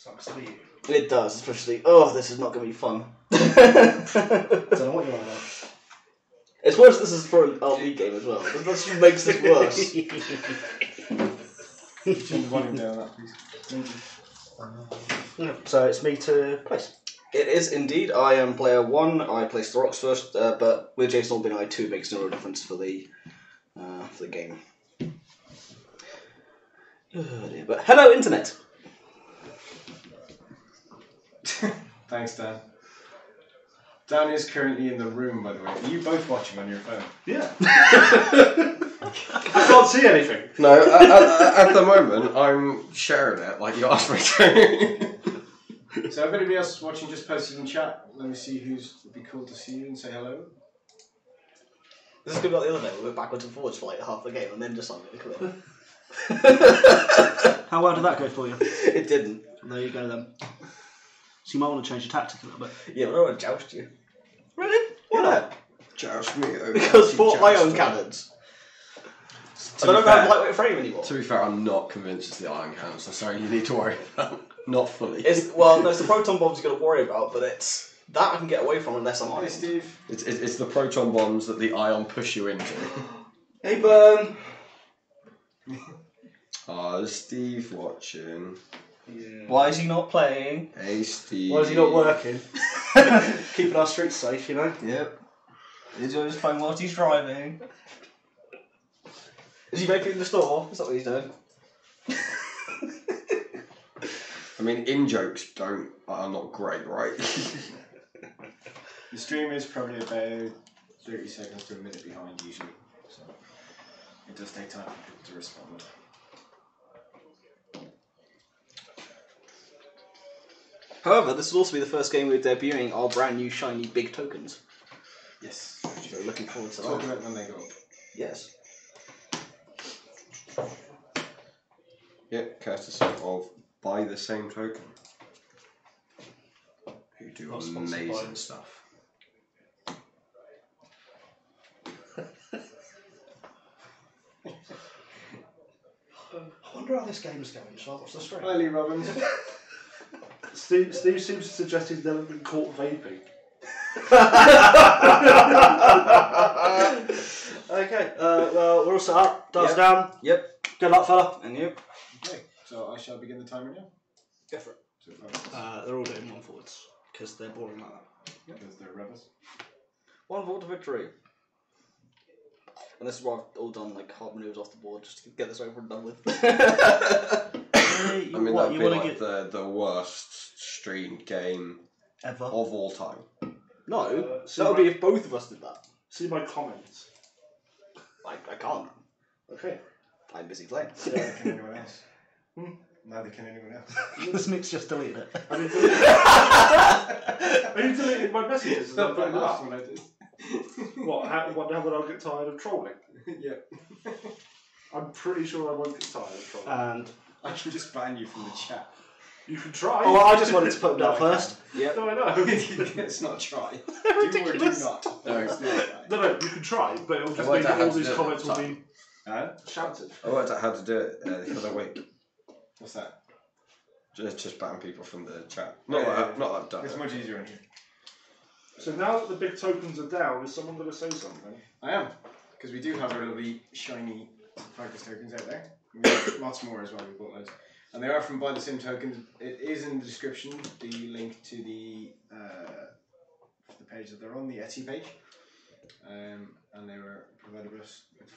Sucks to be you. It does, especially. Oh, this is not going to be fun. I don't know what you're on about. It's worse. This is for an RP game as well. That just makes this worse. So it's me to place. It is indeed. I am player 1. I placed the rocks first, but with Jason being I 2 makes no difference for the game. Oh dear. But hello, internet. Thanks, Dan. Dan is currently in the room, by the way. Are you both watching on your phone? Yeah. I can't see anything. No, at the moment, I'm sharing it like you asked me to. So if anybody else is watching, just post it in chat. Let me see who's would be cool to see you and say hello. This is going to be like the other day. We went backwards and forwards for like half the game and then decided to quit. How well did that go for you? It didn't. There you go then. So you might want to change your tactic a little bit. Yeah, but I don't want to joust you. Really? Why not? Joust me over. Because for my own cannons. And I don't have lightweight frame anymore. To be fair, I'm not convinced it's the iron cannon, so sorry, you need to worry about. Not fully. No, it's the proton bombs you've got to worry about, but it's that I can get away from unless I'm iron. Hey, Steve. It's the proton bombs that the ion push you into. Hey, Burn. Oh, Steve watching. Yeah. Why is he not playing? Hey, Steve. Why is he not working? Keeping our streets safe, you know? Yep. He's always playing whilst he's driving. Is he making the store? Is that what he's doing? I mean, in-jokes are not great, right? The stream is probably about 30 seconds to a minute behind usually, so it does take time for people to respond. However, this will also be the first game we're debuting our brand new shiny big tokens. Yes. So looking forward to Talk that. about when they go up. Yes. Yeah, courtesy of Buy the Same Token, who do Not sponsored amazing by- stuff. I wonder how this game's going, so I'll watch the stream. Hi, Lee Robbins. Steve seems to suggest he's never been caught vaping. Okay, well, we're all set up. Dials Yep. down. Yep. Good luck, fella. And you? Okay, so I shall begin the timer now. Go for it. So They're all doing one forwards because they're boring like that. because they're rebels. 1 vote to victory. And this is why I've all done like hard maneuvers off the board just to get this over and done with. I mean, What, that'd you be wanna like get the worst streamed game ever? of all time. No, so that would be if both of us did that. See my comments. I can't. Okay. I'm busy playing. Neither can anyone else. Neither can anyone else. This Nick's just deleted it. I mean, Are you deleting my messages? And That's then putting the it last up? one I did. What, now that I'll get tired of trolling? Yeah. I'm pretty sure I won't get tired of trolling. And I can just ban you from the chat. you can try. Oh, I just wanted to put them No, down I first. Yeah. No, I know. It's not try. Do or do not. No, it's not. No, you can try, but it'll just I mean worked out that how all to these do it comments will at the be Huh? shouted. I worked out how to do it the other week. What's that? Just ban people from the chat. Yeah, Not yeah, that I've done It's it. much easier in here. So now that the big tokens are down, is someone going to say something? I am. Because we do have our lovely shiny focus tokens out there. We have lots more as well, we bought those. And they are from Buy the Sim tokens. It is in the description, the link to the page that they're on, the Etsy page. And they were provided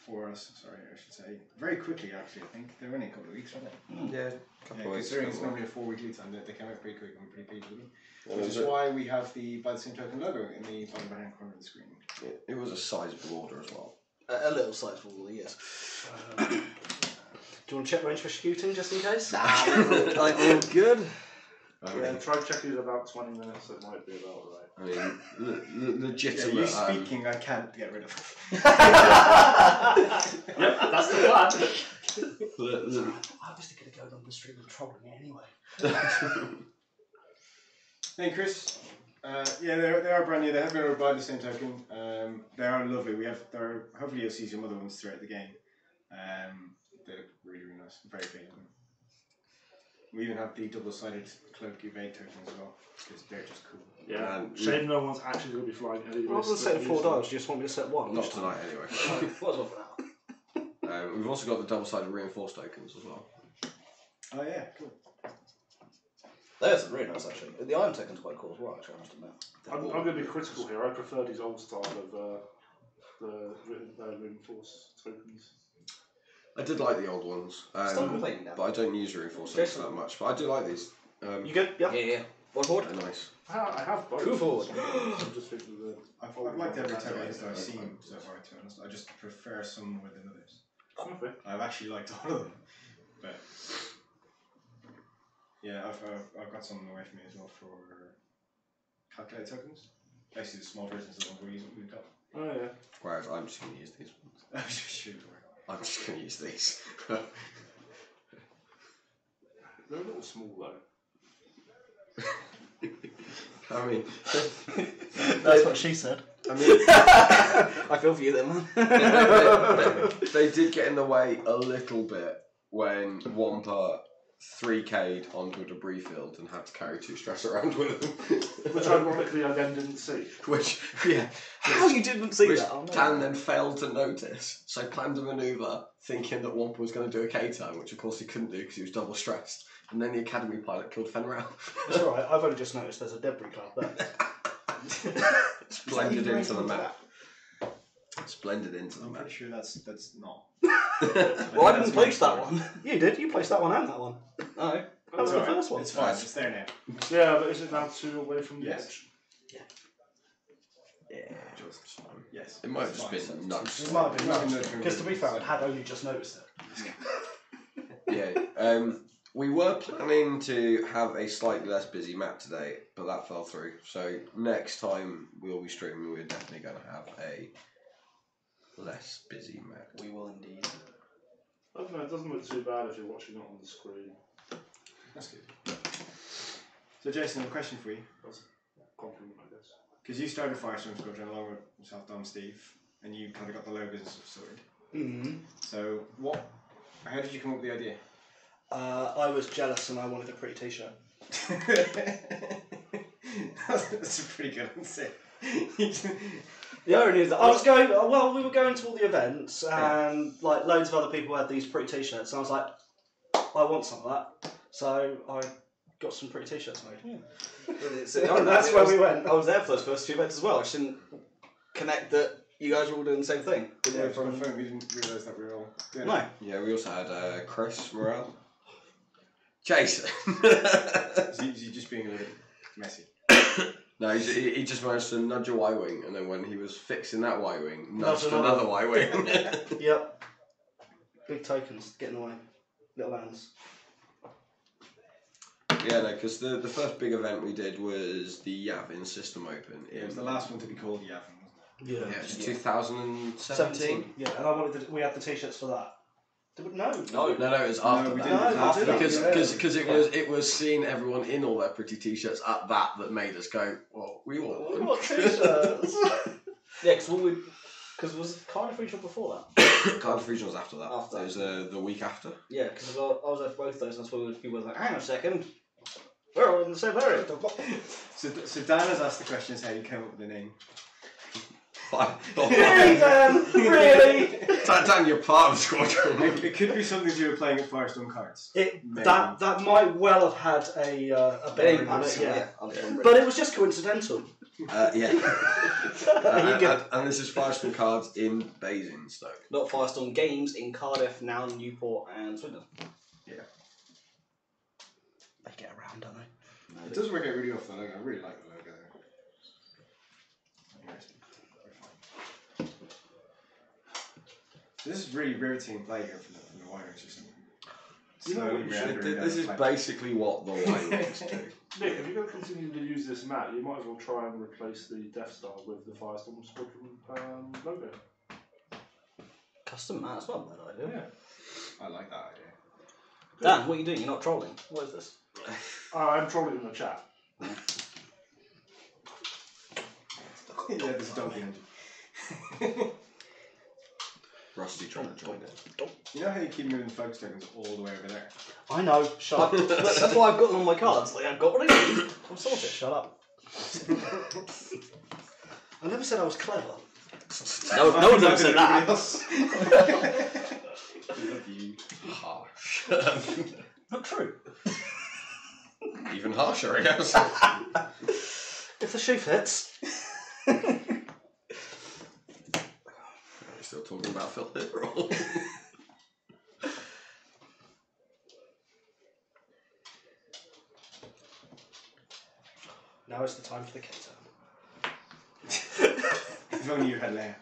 for us, I should say, very quickly actually, I think. They're only a couple of weeks, aren't they? Yeah, a couple of weeks. Considering it's normally a 4-week lead time, they came out pretty quick. I'm pretty pleased with them. Well, Which is why we have the Buy the Sim token logo in the bottom right hand corner of the screen. It was a sizable order as well. A little size for all, yes. Do you want to check range for shooting just in case? Nah, all good. Yeah, try checking in about 20 minutes, it might be about right. I mean, Yeah, legitimate. you speaking, I can't get rid of. Yep, that's the plan. I was going to go on the stream and trolling me anyway. Hey Chris, yeah, they are brand new. They have been Buy the Same token. They are lovely. Hopefully you'll see some other ones throughout the game. They look really, really nice. I'm very pleased with them. We even have the double-sided cloak evade tokens as well, because they're just cool. Yeah, And shame no one's actually going to be flying any of Rather than this. setting 4 dials, you just want me to set 1. not tonight anyway. What was for now? We've also got the double-sided reinforced tokens as well. Oh yeah, cool. There's really nice actually. The iron token's quite cool as well, actually, I must admit. I'm going to be critical here. I prefer these old style of the reinforced tokens. I did like the old ones, Still complaining now. but I don't use reinforced tokens that much. But I do like these. You good? Yeah. Yeah. One forward. They're nice. I have both. Two forward. I'm just thinking of I've liked every token that I've seen so far, to be honest. I just prefer some more than others. Okay. I've actually liked all of them, but yeah, I've got some away from me as well for calculated tokens. Basically, the small versions of the ones we've got. Oh yeah. Whereas I'm just going to use these ones. Shoot. I'm just going to use these. They're a little small though. I mean, That's what she said. I mean, I feel for you then, man. they did get in the way a little bit when Wampa 3K'd onto a debris field and had to carry 2 stress around with him. Which ironically I then didn't see. Which, yeah. How you didn't see Which that? Oh, no. Dan then failed to notice, so planned a manoeuvre thinking that Wampa was going to do a K-turn, which of course he couldn't do because he was double stressed. And then the Academy pilot killed Fenrir. It's alright, I've only just noticed there's a debris cloud there. Blended into the map. Splendid into the I'm map. pretty sure that's not. Well, I didn't place that one. You did, you placed that one and that one. No. That was the first one. It's fine. It's there now. Yeah, but is it now 2 away from the Yes. edge? Yeah. Just fine. Yes. It might have just It's fine. been nudged. It might have been Nothing nuts. that- Because to be fair, I had only just noticed it. Yeah. We were planning to have a slightly less busy map today, but that fell through. So next time we'll be streaming, we're definitely going to have a less busy map. We will indeed. I don't know, it doesn't look too bad if you're watching it on the screen. That's good. So, Jason, I have a question for you. That's a compliment, I guess. Because you started Firestorm Squadron along with myself, Dom, Steve, and you kind of got the logos and stuff sorted. Mm-hmm. So, how did you come up with the idea? I was jealous and I wanted a pretty t-shirt. That's a pretty good answer. The irony is that I was going, well, we were going to all the events and like loads of other people had these pretty t-shirts and I was like, I want some of that. So I got some pretty t-shirts made. And that's where we went. I was there for those first 2 events as well. I just didn't connect that you guys were all doing the same thing. Yeah, from the phone, we didn't realise that we were all doing No. it. Yeah, we also had Chris Morel. Jason. Is he just being a little bit messy? No, he just managed to nudge a Y-wing, and then when he was fixing that Y-wing, nudged Nudged another another. Y-wing. Yep. Big tokens, getting away. Little hands. Yeah, no, because the first big event we did was the Yavin System Open. It was the last one to be called Yavin, wasn't Yeah. Yeah, it was 2017. 17. Yeah, and I wanted we had the t-shirts for that. No. No, it was after we that. didn't. No, After we didn't. Because it was seeing everyone in all their pretty t-shirts at that made us go, well, we want one. What t-shirts? Yeah, because was Cardiff Regional before that? Cardiff Regional was after that. After. It was the week after. Yeah, because I was there for both those, and that's where people were like, hang on a second, we're all in the same area. So Dan has asked the question how you came up with the name. Really, Dan? Really? Dan, you're part of the squadron. It could be something to do with playing at Firestorm cards. That might well have had a bearing on it, yeah. But it was just coincidental. Yeah. You get- and this is Firestorm cards in Basingstoke. Not Firestorm Games in Cardiff, now Newport and Swindon. Yeah. They get around, don't they? It does work out really well for the logo. I really like the logo there. This is really riveting play here from the Warriors. Just slowly meandering down This the is flank. basically what the Y-wings do. Nick, if you're going to continue to use this map, you might as well try and replace the Death Star with the Firestorm Squadron logo. Custom, that's not a bad idea. Yeah. I like that idea. Dan, what are you doing? You're not trolling. What is this? I'm trolling in the chat. Yeah, there's a dog behind you. Rusty trying to join it. You know how you keep moving the focus tokens all the way over there? I know. Shut up. That's why I've got them on my cards. Like, I've got what I need. I'm sorted. Shut up. I never said I was clever. No one's ever said that. Love you. Harsh. Not true. Even harsher, I guess. If the shoe fits. Are you still talking about Phill here? Or? Now is the time for the cater. If only you had Leia.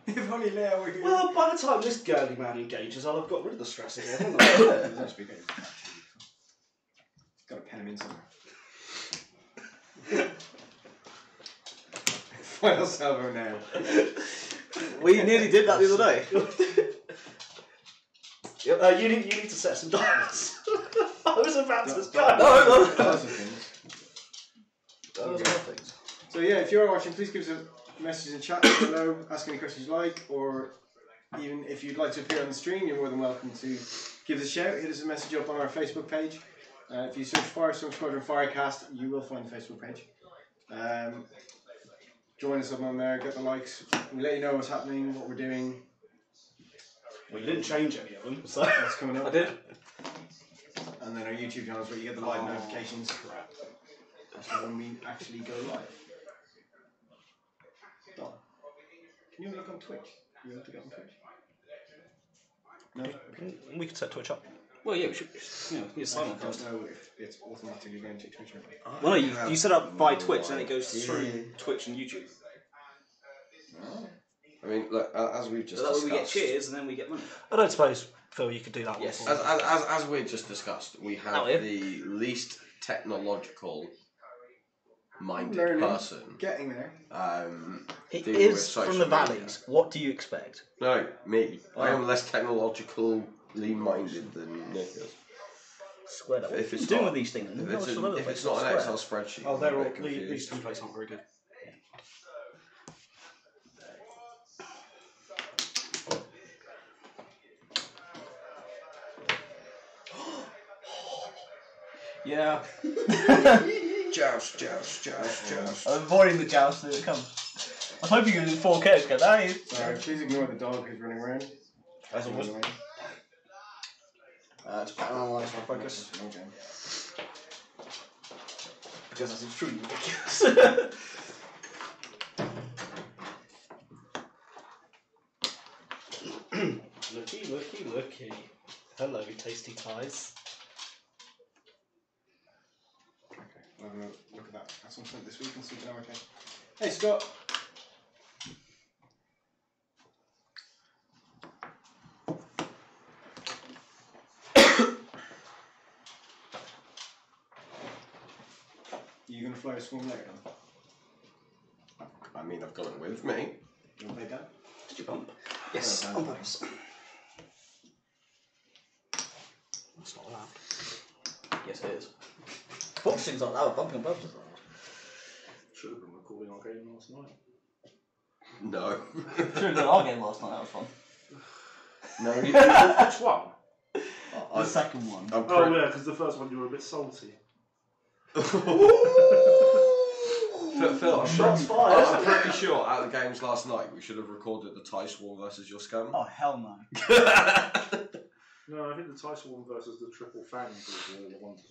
If only Leia were here. Well, by the time this girly man engages, I'll have got rid of the stress again, haven't I? There's no speaker. Got to pen him in somewhere. Final salvo now. We nearly did that the other day. Yep. You need to set some dials. I was about to go. No. Lots of things. That was other things. So yeah, if you are watching, please give us a message in chat below, ask any questions you like, or even if you'd like to appear on the stream, you're more than welcome to give us a shout. Hit us a message up on our Facebook page. If you search Firestorm Squadron Firecast, you will find the Facebook page. Join us up on there, get the likes. We let you know what's happening, what we're doing. Well, you didn't change any of them, so. What's coming up. I did. And then our YouTube channels where you get the live notifications. That's when we actually go live. Don, can you look on Twitch? You want to get on Twitch? No? Okay. We could set Twitch up. Well, yeah, we should. Use I simulcast. don't know if it's automatically going to Twitch or not. Well, no, you set up by Twitch, then it goes through Twitch and YouTube. Oh. I mean, look, as we've just So that way discussed, we get cheers and then we get money. I don't suppose, Phil, you could do that Yes. one for me. as we just discussed, we have Oh, yeah. the least technological minded Learning. person. Getting there. It dealing with is social from the media. valleys. What do you expect? No, me. I am less technologically minded than Nick is. Swear that. What If are you it's doing not- with these things? If No, it's, it's all over the if place. it's not I an swear. Excel spreadsheet, Oh, I'm they're a all. bit confused. These templates aren't very good. Yeah. Joust. I'm avoiding the joust as it comes. I was hoping you were in 4K to go, no, Sorry, please ignore the dog who's running around. As always. Just analyse my focus. Okay. Because that seems truly ridiculous. Looky. Hello, tasty ties. Okay, I'll have a look at that at some point this week and see if I'm okay. Hey, Scott. You gonna fly a swarm later? I mean, I've got it with me. You wanna play that? Did you bump? Yes, on purpose. That's not allowed. Yes, it is. Boxing's not loud, bumping above is loud. Should have been recording our game last night. No. Should have done our game last night, that was fun. No. Which one? The second one. I'm Oh yeah, because the first one you were a bit salty. Phil, Shots fired. I'm pretty sure at the games last night we should have recorded the Tie Swarm versus your scum. Oh, hell no. No, I think the Tyson one versus the Triple Fang were the ones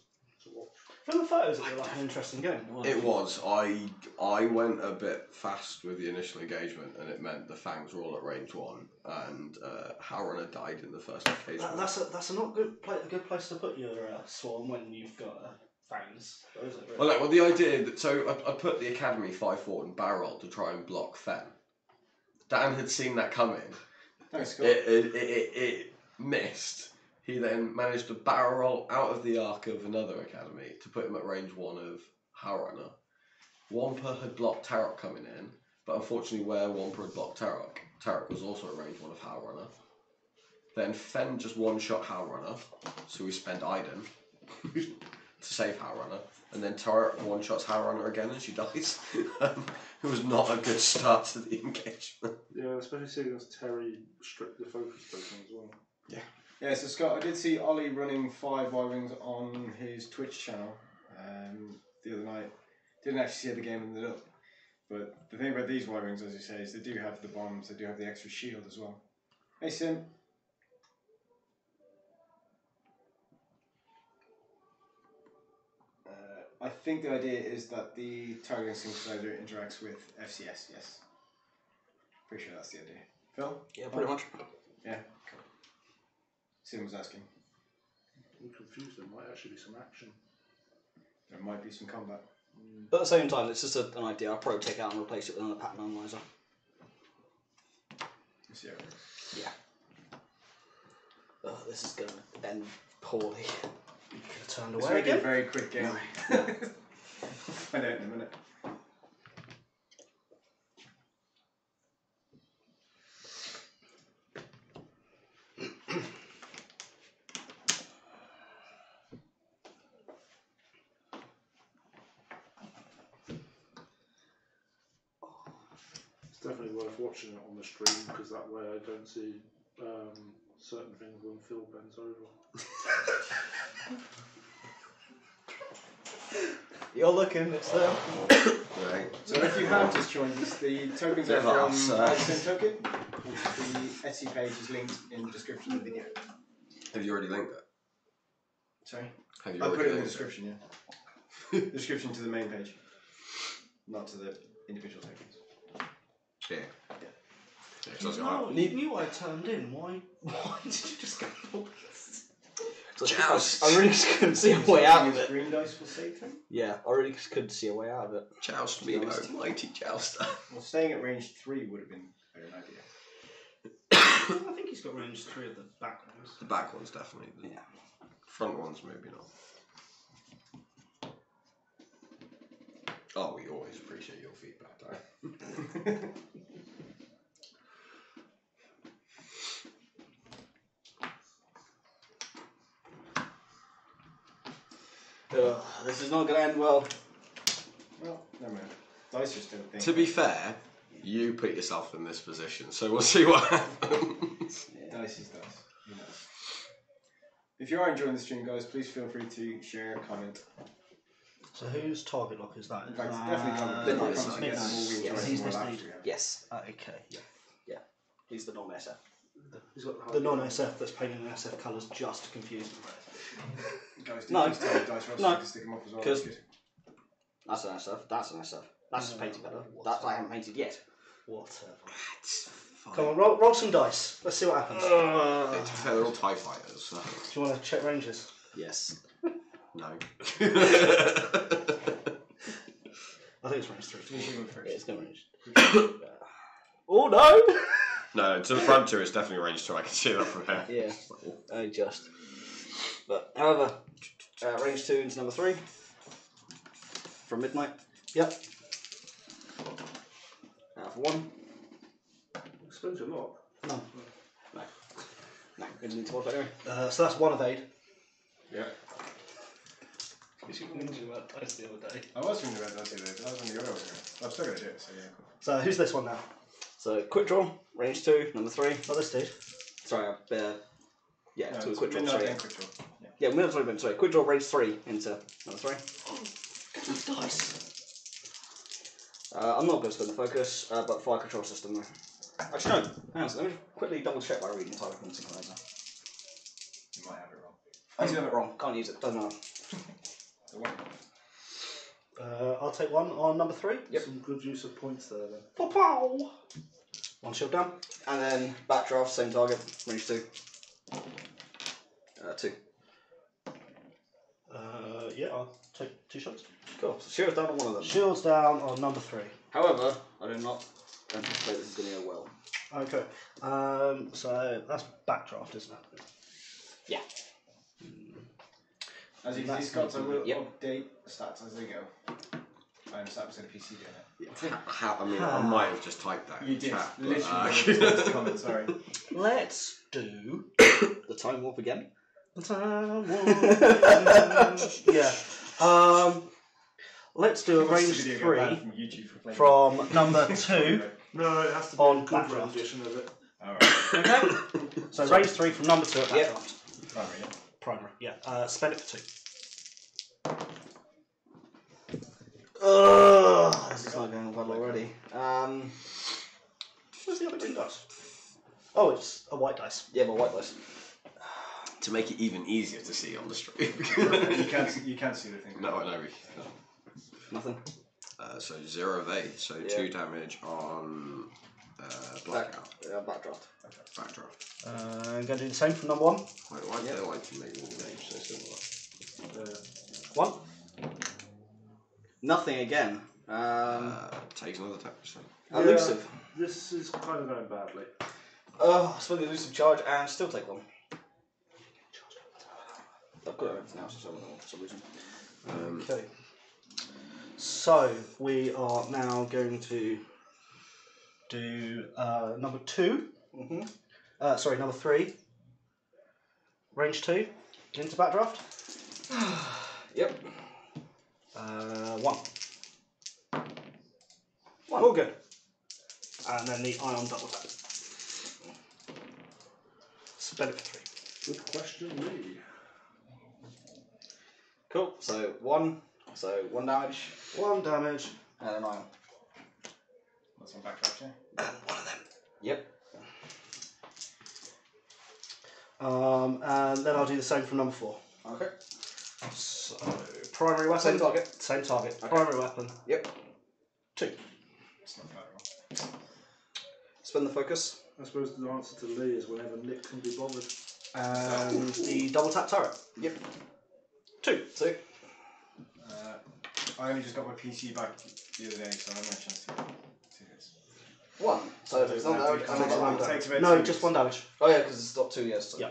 to watch. From the photos, it looked like an interesting game. It was. I went a bit fast with the initial engagement, and it meant the Fangs were all at range 1, and Harunner died in the first engagement. That's a not good a good place to put your swarm when you've got fangs. Or is it really? Well, the idea that I put the Academy 5-4 and barrel to try and block Fen. Dan had seen that coming. Thanks, Scott. It missed. He then managed to barrel roll out of the arc of another academy to put him at range 1 of Harunner. Wampa had blocked Tarok coming in, but unfortunately where Wampa had blocked Tarok was also at range 1 of Harunner. Then Fen just one-shot Harunner, so we spent Iden. to save Howrunner, and then Turret one-shots Howrunner again and she dies. It was not a good start to the engagement. Yeah, especially seeing as Terry stripped the focus token as well. Yeah, so Scott, I did see Ollie running 5 Y-Wings on his Twitch channel the other night. Didn't actually see how the game ended up. But the thing about these Y-Wings, as you say, is they do have the bombs, they do have the extra shield as well. Hey, Sim. I think the idea is that the targeting synthesizer interacts with FCS, yes. Pretty sure that's the idea. Phil? Yeah, pretty much. Yeah, cool. Sim was asking. I'm confused, there might actually be some action. There might be some combat. But at the same time, it's just an idea. I'll probably take it out and replace it with another pattern analyzer. Let's see how it works. Yeah. Oh, this is going to end poorly. You could have turned This away might be a again. very quick game. Find out in a minute. It's definitely worth watching it on the stream because that way I don't see certain things when Phill bends over. You're looking, it's there. Right. So if you have just joined us, the tokens are from Sim Token. The Etsy page is linked in the description of the video. Have you already linked it? Sorry? Have you I already put it in the linked description, yeah. The description to the main page. Not to the individual tokens. Yeah. Yeah, 'cause I was No, like, you knew I turned in. Why did you just go for this? I really just couldn't see a way out of it. Green dice for Satan? Yeah, I really just couldn't see a way out of it. joust me, honest. oh mighty jouster. Well, staying at range 3 would have been better an idea. I think he's got range 3 of the back ones. The back one's definitely. The front one's maybe not. Oh, we always appreciate your feedback, though. This is not going to end well. Well, never mind. Dice are still a thing. To be fair, you put yourself in this position, so we'll see what happens. Dice is dice. Who knows? If you are enjoying the stream, guys, please feel free to share, comment. So whose target lock is that? In fact, definitely comment. Midnight. Promise to get the more we enjoy, Yes, the he's more this laughs lead. we have. Yes, Okay. Yeah. he's the non-SF. He's got The non-SF that's painted in SF colours just to confuse them. Guys, No. please tell the dice rolls so No. we can stick them up as well. Because- That's good. That's an SF. That's an SF. That's just painted better. That I haven't painted yet. Whatever. It's fine. Come on, roll some dice. Let's see what happens. To be fair, they're all TIE fighters, so. Do you want to check ranges? Yes. No. I think it's range 3. Finish you first. It's going range. Oh no! No, to the front two, it's definitely range 2. I can see that from here. Yeah, only just. But, however, range 2 into number 3. From Midnight. Yep. For 1. explains a lot. No, we didn't need to watch that anyway. So that's 1 evade. Yeah. Because you were thinking about dice the other day. I was thinking about that the other day, but that was on the other one. I'm still going to do it, so yeah. Cool. So who's this one now? So, quick draw, range 2, number 3. Oh, this dude. Sorry, yeah, No, to a it's quick draw. midnight Sorry, and quick draw. Yeah. yeah, sorry, quick draw, range 3 into number 3. Good dice. I'm not going to spend the focus, but fire control system though. Actually, no. Hang on, let me quickly double check my reading type and synchronizer. You might have it wrong. I do have it wrong. Can't use it. Doesn't matter. The one. I'll take 1 on number 3. Yep. Some good use of points there then. Pow! 1 shield down. And then backdraft, same target, range 2. 2. Yeah, I'll take 2 shots. Cool. So shields down on one of them. Shields down on number 3. However, I do not anticipate this is going to go well. Okay. So that's backdraft, isn't it? Yeah. As you can see, Scott, I will update stats as they go. I understand it's in a PC doing it. I mean, I might have just typed that You in did. chat. Literally. But, Comment, sorry. Let's do the time warp again. Yeah. Let's do a range 3 from YouTube for playing. from number 2 No, it has to be on a good backdraft. rendition of it. Alright. Okay. So range 3 from number 2 at Yep. backdraft. Primary, yeah. Primary. Yeah. Spend it for 2. Ugh, this is not going well already. Where's the other green dice? Oh, it's a white dice. Yeah, but white dice. To make it even easier to see on the stream. you can't see the thing. No, I know. Nothing. So 0 of 8, so Yeah. 2 damage on blackout. Backdraft. Backdraft. I'm going to do the same for number 1. Why do they like to make all the names so similar? 1. Nothing again. Takes another attack. So. Elusive. This is kind of going badly. Spend the elusive charge and still take 1. I've got everything else for some reason. Okay. So we are now going to do number 2. Mm-hmm. Sorry, number 3. Range 2 into backdraft. Yep. 1. All good. And then the ion double tap. Spend it for 3. Good question, Lee. Cool. So 1. So 1 damage 1 damage. and an ion. That's on backdraft, yeah. And one of them. Yep. And then I'll do the same for number 4. Okay. So primary weapon. Same target. Same target. Okay. Primary weapon. Yep. 2. It's not bad at all. Spend the focus. I suppose the answer to Lee is whenever Nick can be bothered. And the double tap turret. Yep. 2. 2. I only just got my PC back the other day, so I haven't had a chance to this. 1. So if it's not damage, Takes I'm not one damage. Takes about No, 2 just weeks. 1 damage. Oh yeah, because it's got 2 years. So. Yeah.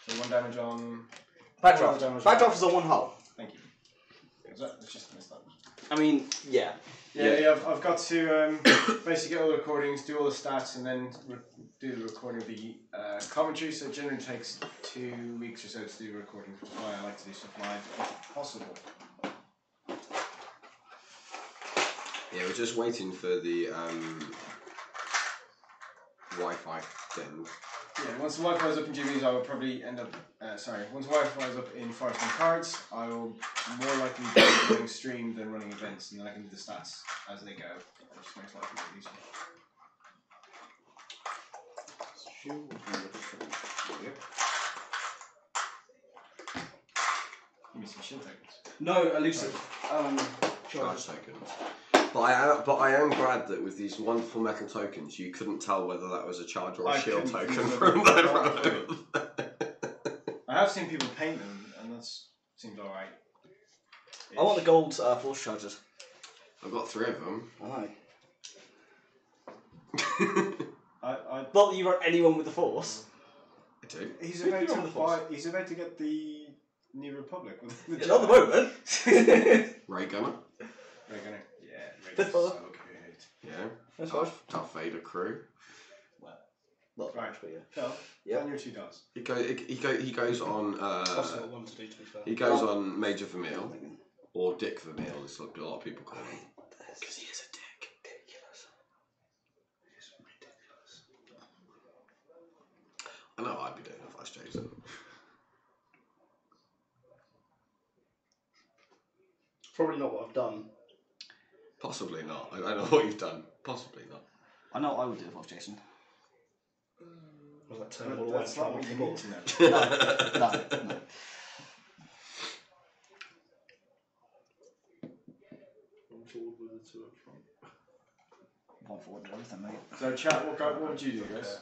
So 1 damage on. Backdraft. 1 damage Backdraft is on 1 hull. Thank you. It's just missed that. I mean, yeah. Yeah, I've got to basically get all the recordings, do all the stats, and then do the recording of the commentary. So it generally takes 2 weeks or so to do the recordings, which is why I like to do stuff live if possible. Yeah, we're just waiting for the Wi-Fi thing. Yeah, once the Wi-Fi is up in Jimmy's, I will probably end up. Once the Wi-Fi is up in Firestorm cards, I will more likely be running stream than running events, and then I can do the stats as they go. It just makes life a bit easier. Yep. Give me some shield tokens. No, elusive. Charge tokens. But I am glad that with these wonderful metal tokens, you couldn't tell whether that was a charge or a I shield couldn't token remember from that. that. I have seen people paint them, and that's seemed alright. I want the gold force charges. I've got 3 of them. I I Not that you run anyone with the force. I do. he's You're about on to the force. buy. He's about to get the New Republic with the Not at the moment. Ray Gunner. Ray Gunner. Yeah, Ray Fifth Gunner's brother. so good. Yeah. That's fine. Tough Vader crew. Not Right. much, but yeah. Phil, Yeah. on your 2 dots. He goes on. Also got 1 to do, to be fair. He goes on Major Vermeil or Dick Vermeil, as a lot of people call him. Because he is a dick. Ridiculous. I know I'd be doing it if I was Jason. Probably not what I've done. Possibly not. I don't know what you've done. Possibly not. I know what I would do if I was Jason. Was that turn all the way That's and not try what off you the need ball? to know. No. One forward with the 2 up front. One forward to everything, mate. So, chat, what would you do, guys?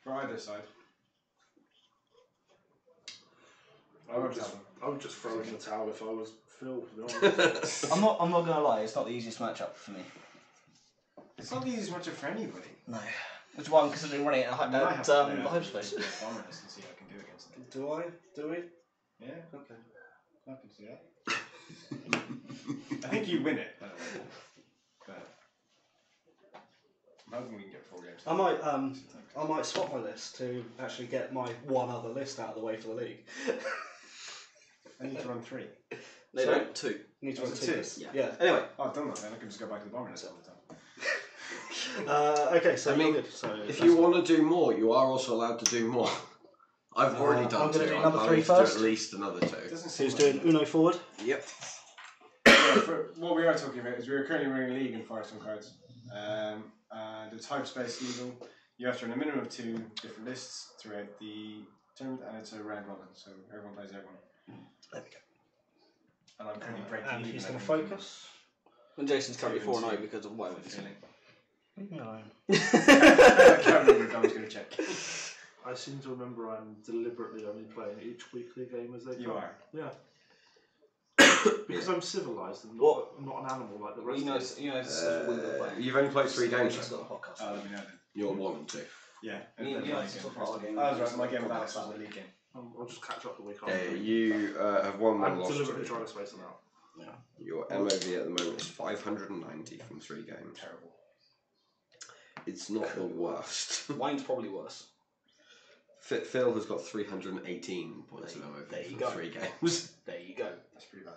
For either side. I won't tell them. I would just throw in the towel if I was Phil, to be honest. I'm not gonna lie, it's not the easiest matchup for me. It's not the easiest matchup for anybody. No. Which is why I'm considering running it at I mean, I have to play out Hyperspace. the Bombers and see what I can do against them. Do I? Do we? Yeah, Okay. happy to do that. I think you win it, by the way. But hoping we can get 4 games. I might swap my list to actually get my one other list out of the way for the league. I need to run 3. No, Sorry? no, 2. You need to run 2 lists. Yeah. Anyway. Oh, I've done that then. I can just go back to the bomber list all the time. Okay, so I mean, you're good. So If you want to do more, you are also allowed to do more. I've already done I'm 2. gonna do I'm number planning 3 to do first. at least another 2. Doesn't seem who's like doing Uno forward? Yep. For what we are talking about is we are currently running a league in Firestorm cards. And it's Hyperspace legal. You have to run a minimum of 2 different lists throughout the tournament, and it's a round robin, so everyone plays everyone. There we go. And I'm currently breaking And even. he's going to I think. focus. And Jason's currently 2 and 4-0 2. because of whatever. Feeling. Leave me alone. I can't remember if I was going to check. I seem to remember I'm deliberately only playing each weekly game as they You come. are. Yeah. Because I'm civilised and What? not an animal like the rest You know, of us. it's what we're playing. You've only played 3 games It's so got a podcast. Oh, let me know then. You're 1 and 2. Yeah. You know, it's game a part of the game. I was right. My game with Alex was a league game. I'll just catch up the week after. You have won 1 I'm loss. deliberately 2. trying to space them out. Your MOV at the moment is 590 from 3 games. Terrible. It's not the worst. Mine's probably worse. Phill has got 318 points of MOV There you from go. 3 games. There you go. That's pretty bad.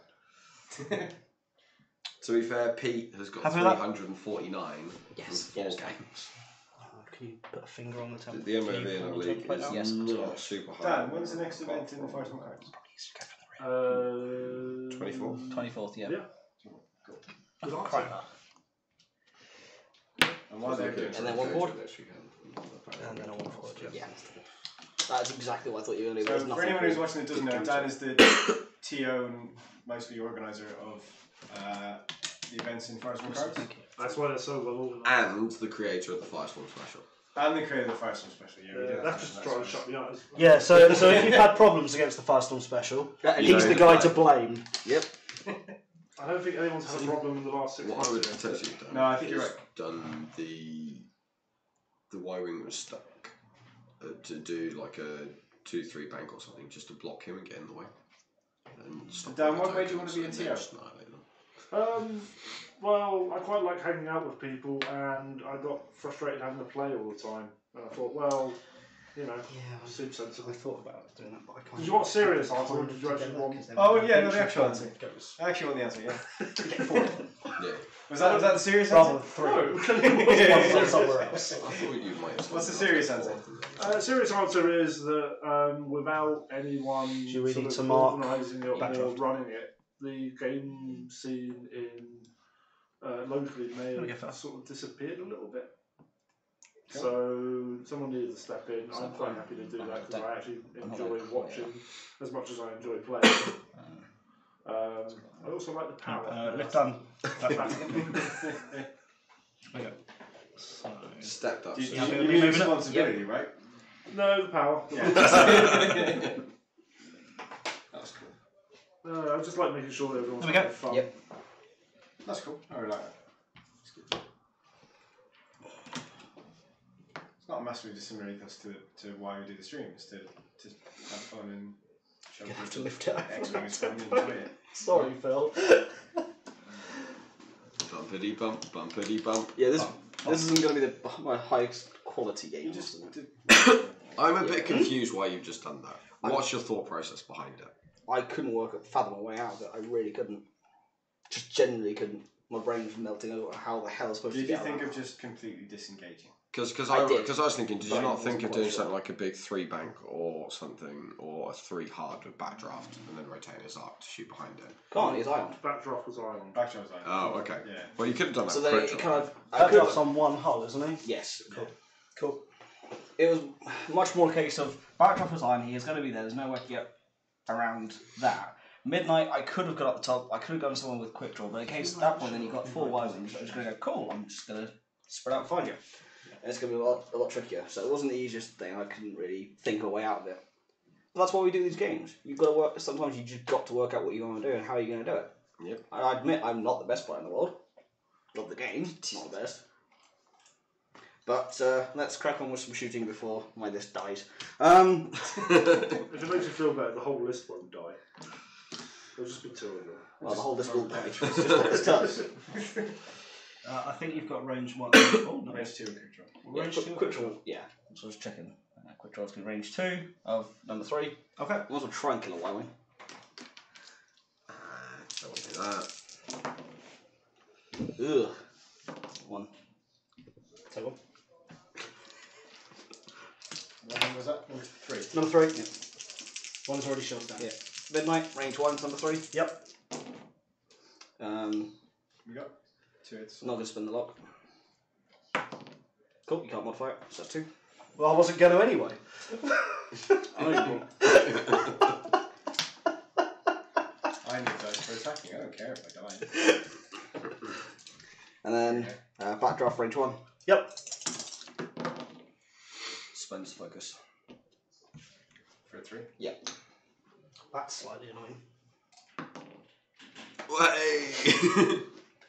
To be fair, Pete has got Happy with that? 349 Yes, from 4 yes. games. Can you put a finger on the temp? The MOV in our league is Yes. not super high. Dan, when's the next event in the Firestorm cards? 24. 24th, yeah. Yeah. Good Good answer. answer. And while they're doing And then one board? And then a 1 forward, yeah. Yeah. That's exactly what I thought you were going to do. So There's for nothing anyone who's really watching that doesn't good know, games. Dan is the TO and mostly organiser of the events in Firestorm cards. That's why they're so well organised. And the creator of the Firestorm special. And the creator of the Firestorm special. Yeah, we did That's just trying to shut me out. Yeah, so if you've had problems against the Firestorm special, he's the guy to blame. Yep. I don't think anyone's had a problem in the last 6 What months. I would against potentially it. have done No, I think you're is right. done the Y-wing was stuck to do like a 2-3 bank or something just to block him and get in the way. And stop Dan, the what made you tokens want to be a and then TO? just annihilate them. Well, I quite like hanging out with people, and I got frustrated having to play all the time. And I thought, well, you know, Yeah, seems sensible. I thought about doing that, but I can't. Did you want a serious answer, or did you actually want? Oh, yeah, no, the actual answer. I actually want the answer, yeah. Yeah. Was that the serious Rather answer? than 3. No. One somewhere else. I thought you might have What's the serious answer? Serious answer is that without anyone Do we sort need of to mark organising it or backdraft? running it, the game scene in locally may There we go, have Phil. sort of disappeared a little bit. Cool. So someone needed to step in. I'm Step quite in. happy to do I'm that not because I actually I'm not enjoy like- watching as much as I enjoy playing. I also like the power. Lift done. Stepped up. You so- Yeah. mean responsibility, right? No, the power. Yeah. That was cool. I just like making sure that everyone's There we go. having fun. Yep. That's cool. I really like that. It's good. It's not massively dissimilar ethos to why we do the stream. It's to have fun and show You have to people lift it up. X-Wing is fun and enjoy it. Sorry, Phil. Bumpity bump, bumpity bump. Yeah, this isn't going to be my highest quality game. You just isn't it? did. I'm a bit confused why you've just done that. What's your thought process behind it? I couldn't fathom a way out of it. I really couldn't. Just genuinely couldn't. My brain was melting over how the hell I was supposed Did to you get think out of of that. just completely disengaging? Because I I did. was thinking, did you But not I think wasn't of quite doing sure. something like a big 3 bank or something, or a 3 hard with backdraft, and then rotate his arc to shoot behind it? Can't, he's island. Backdraft was island. Backshot's like. Oh, okay. Yeah. Well, you could have done that. So with then quick it draw. kind of. I That could drops on one hull, isn't he? Yes. Cool. It was much more a case of backdraft was on, he is going to be there, there's no way to get around that. Midnight, I could have got up the top, I could have gone someone with quick draw, but in case at that point then you've got 4 Y-wings, I was going to go, cool, I'm just going to spread out and find you. And it's going to be a lot trickier. So it wasn't the easiest thing. I couldn't really think a way out of it. But that's why we do these games. You've got to work. Sometimes you just got to work out what you want to do and how you're going to do it. Yep. I admit I'm not the best player in the world. Love the game. Not the best. But let's crack on with some shooting before my list dies. If it makes you feel better, the whole list won't die. There'll just be 2 of them. Well, the whole list will die. Just like this does. I think you've got range 1. Oh, no. Range 2 and quick draw. Yeah, Range 2. quick draw. Yeah. So I was checking. Quick draw's going to be range 2 of number 3. Okay. Might as well try and kill a Y-wing. Don't want to do that. Ugh. 1. Take one. What number was that? Number 3. Number 3. Yeah. One's already shot down. Yeah. Midnight, range 1, number 3. Yep. We got 2 hits. Not going to spin the lock. Cool, you can't modify it, so that's 2. Well, I wasn't going to anyway. I need dice for attacking. I don't care if I die. And then backdraft, range 1. Yep. Spends focus. For a 3. Yep. That's slightly annoying. Way!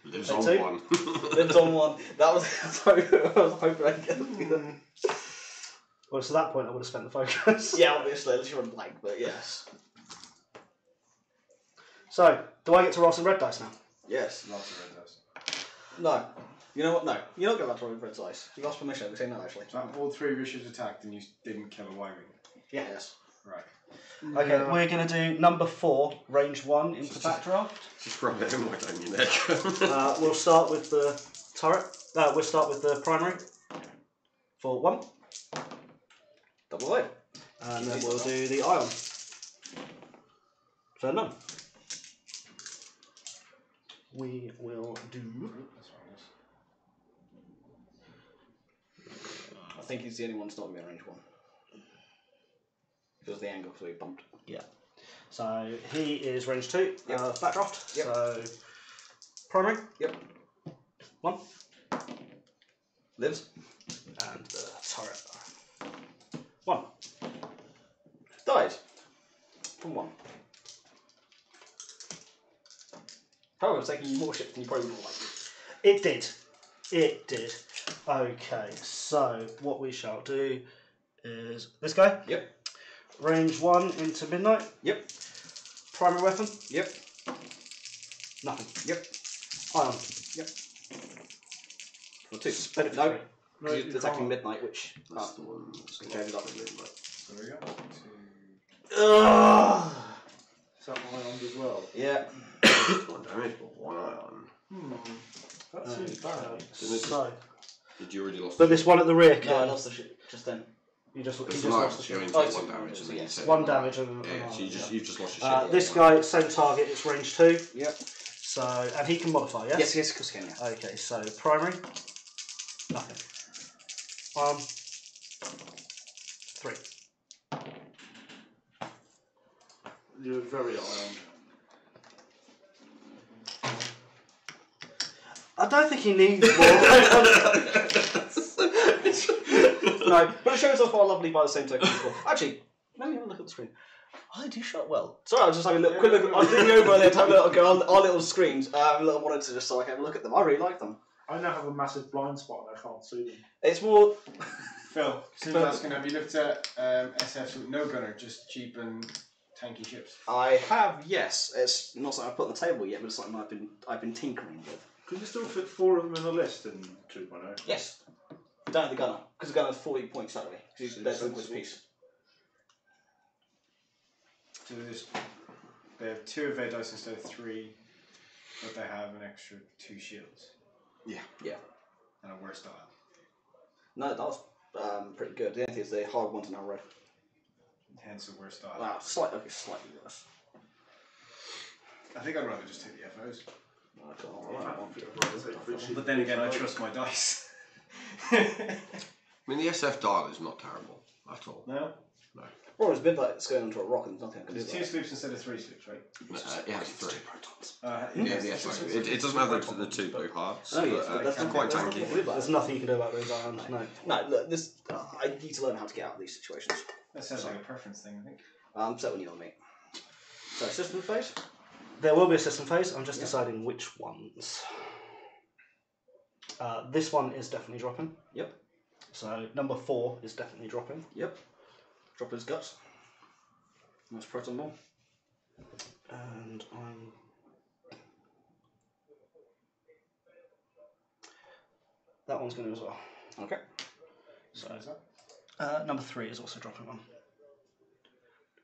Lives on Two. 1. Lives on 1. That was sorry, I was hoping I'd get Well, so at that point, I would have spent the focus. Yeah, obviously, unless you're on blank, but yes. So, do I get to roll some red dice now? Yes. Lots of red dice. No. You know what? No. You're not going to roll red dice. You lost permission. We're saying no, actually. So all 3 of your ships attacked and you didn't kill a Y-wing. Yes. Right. Okay, we're going to do number 4, range 1 into backdraft. Just rub it in my down your neck. We'll start with the turret. We'll start with the primary for 1. Double A. And then we'll do the ion for none. We will do. That's what it I think he's the only one that's not going to be in range 1. Because the angle, so he bumped. Yeah. So he is range 2. Yep. Backdraft. Yep. So primary. Yep. 1. Lives. And the turret. 1. Dies. From 1. However, it's taking you more ships than you probably would like. It did. It did. Okay, so what we shall do is this guy. Yep. Range 1 into midnight. Yep. Primary weapon. Yep. Nothing. Yep. Ion. Yep. For 2. Spend it for No. three. No, He's you attacking can't. midnight, which That's the one that's got changes up. midnight. So there we go. 2. Ugh. Is that ironed as well? Yeah. 1 damage, but 1 ion. That seems bad. So, Did you already lost but this one at the rear, No, I Ken, lost the ship just then. you just It's lost the you only ship. Oh, take it's 1 damage and then you yes. take 1 it. damage and Yeah, an so ion, you've just lost your ship. This guy, same target, it's range 2. Yep. So, and he can modify, yes? Yes, of course you can, yeah. Okay, so primary. Nothing. 3. You're very ironed. I don't think he needs more. No, but it shows off how lovely by the same token as well. Actually, let me have a look at the screen. Oh, they do shot well. Sorry, I was just having a quick look. I was doing over there, having a look at our little screens. A little monitor just so I can have a look at them. I really like them. I now have a massive blind spot and I can't see them. It's more. Phil, Sue's asking, have you looked at SF's no gunner, just cheap and tanky ships? I have, yes. It's not something I've put on the table yet, but it's something I've been tinkering with. Could you still fit 4 of them in a list in 2.0? Yes. Down at the gunner, because the gunner's 40 points salary. Because he's better than his piece. So they have 2 of their dice instead of 3, but they have an extra 2 shields. Yeah. And a worse style. No, that was pretty good. The only thing is the hard one to now red. Hence the worst style. Wow, slightly worse. I think I'd rather just take the FOs. I can't But then again, I trust my dice. I mean, the SF dial is not terrible at all. No? Well, it's a bit like it's going onto a rock and there's nothing I can do It's about 2 sloops instead of 3 sloops, right? It has 3. Yes, Yeah, it's it doesn't have the 2 blue hearts. Oh, yeah, but, that's it's quite that's tanky. nothing about There's it. nothing you can do about those ions, no. No, look, this I need to learn how to get out of these situations. That sounds like a preference thing, I think. So when you know me. So system phase. There will be a system phase, I'm just deciding which ones. This one is definitely dropping. Yep. So number 4 is definitely dropping. Yep. Drop his guts. Nice proton ball. And I'm... That one's going to as well. Okay. So is that? Number 3 is also dropping one.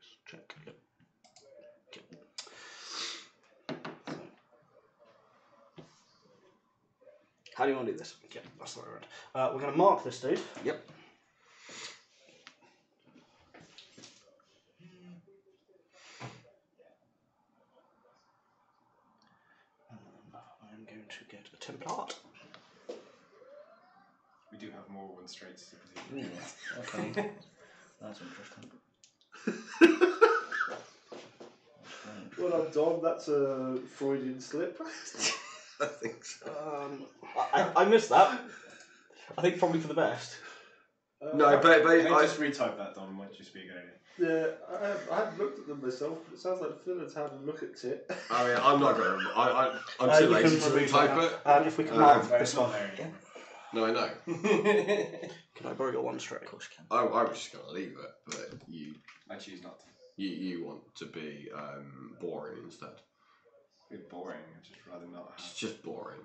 Just check. Yep. How do you want to do this? Yeah, that's the way around. We're going to mark this dude. Yep. I'm going to get a template. We do have more one straights to Ooh, position. okay. That's interesting. Well done, Dom. That's a Freudian slip. I think so. I missed that. I think probably for the best. No, but I think I just retype that, Don. Might just be a good idea. Yeah, I haven't looked at them myself, but it sounds like Phill has had a look at it. I mean, I'm not going to. I'm too You lazy can to remove retype that. it. If we can mark Right, this it's not one. there. No, I know. Can I borrow your one straight? Of course you can. I was just going to leave it, but I choose not to. you want to be boring instead. It's boring. I'd just rather not It's have. just boring.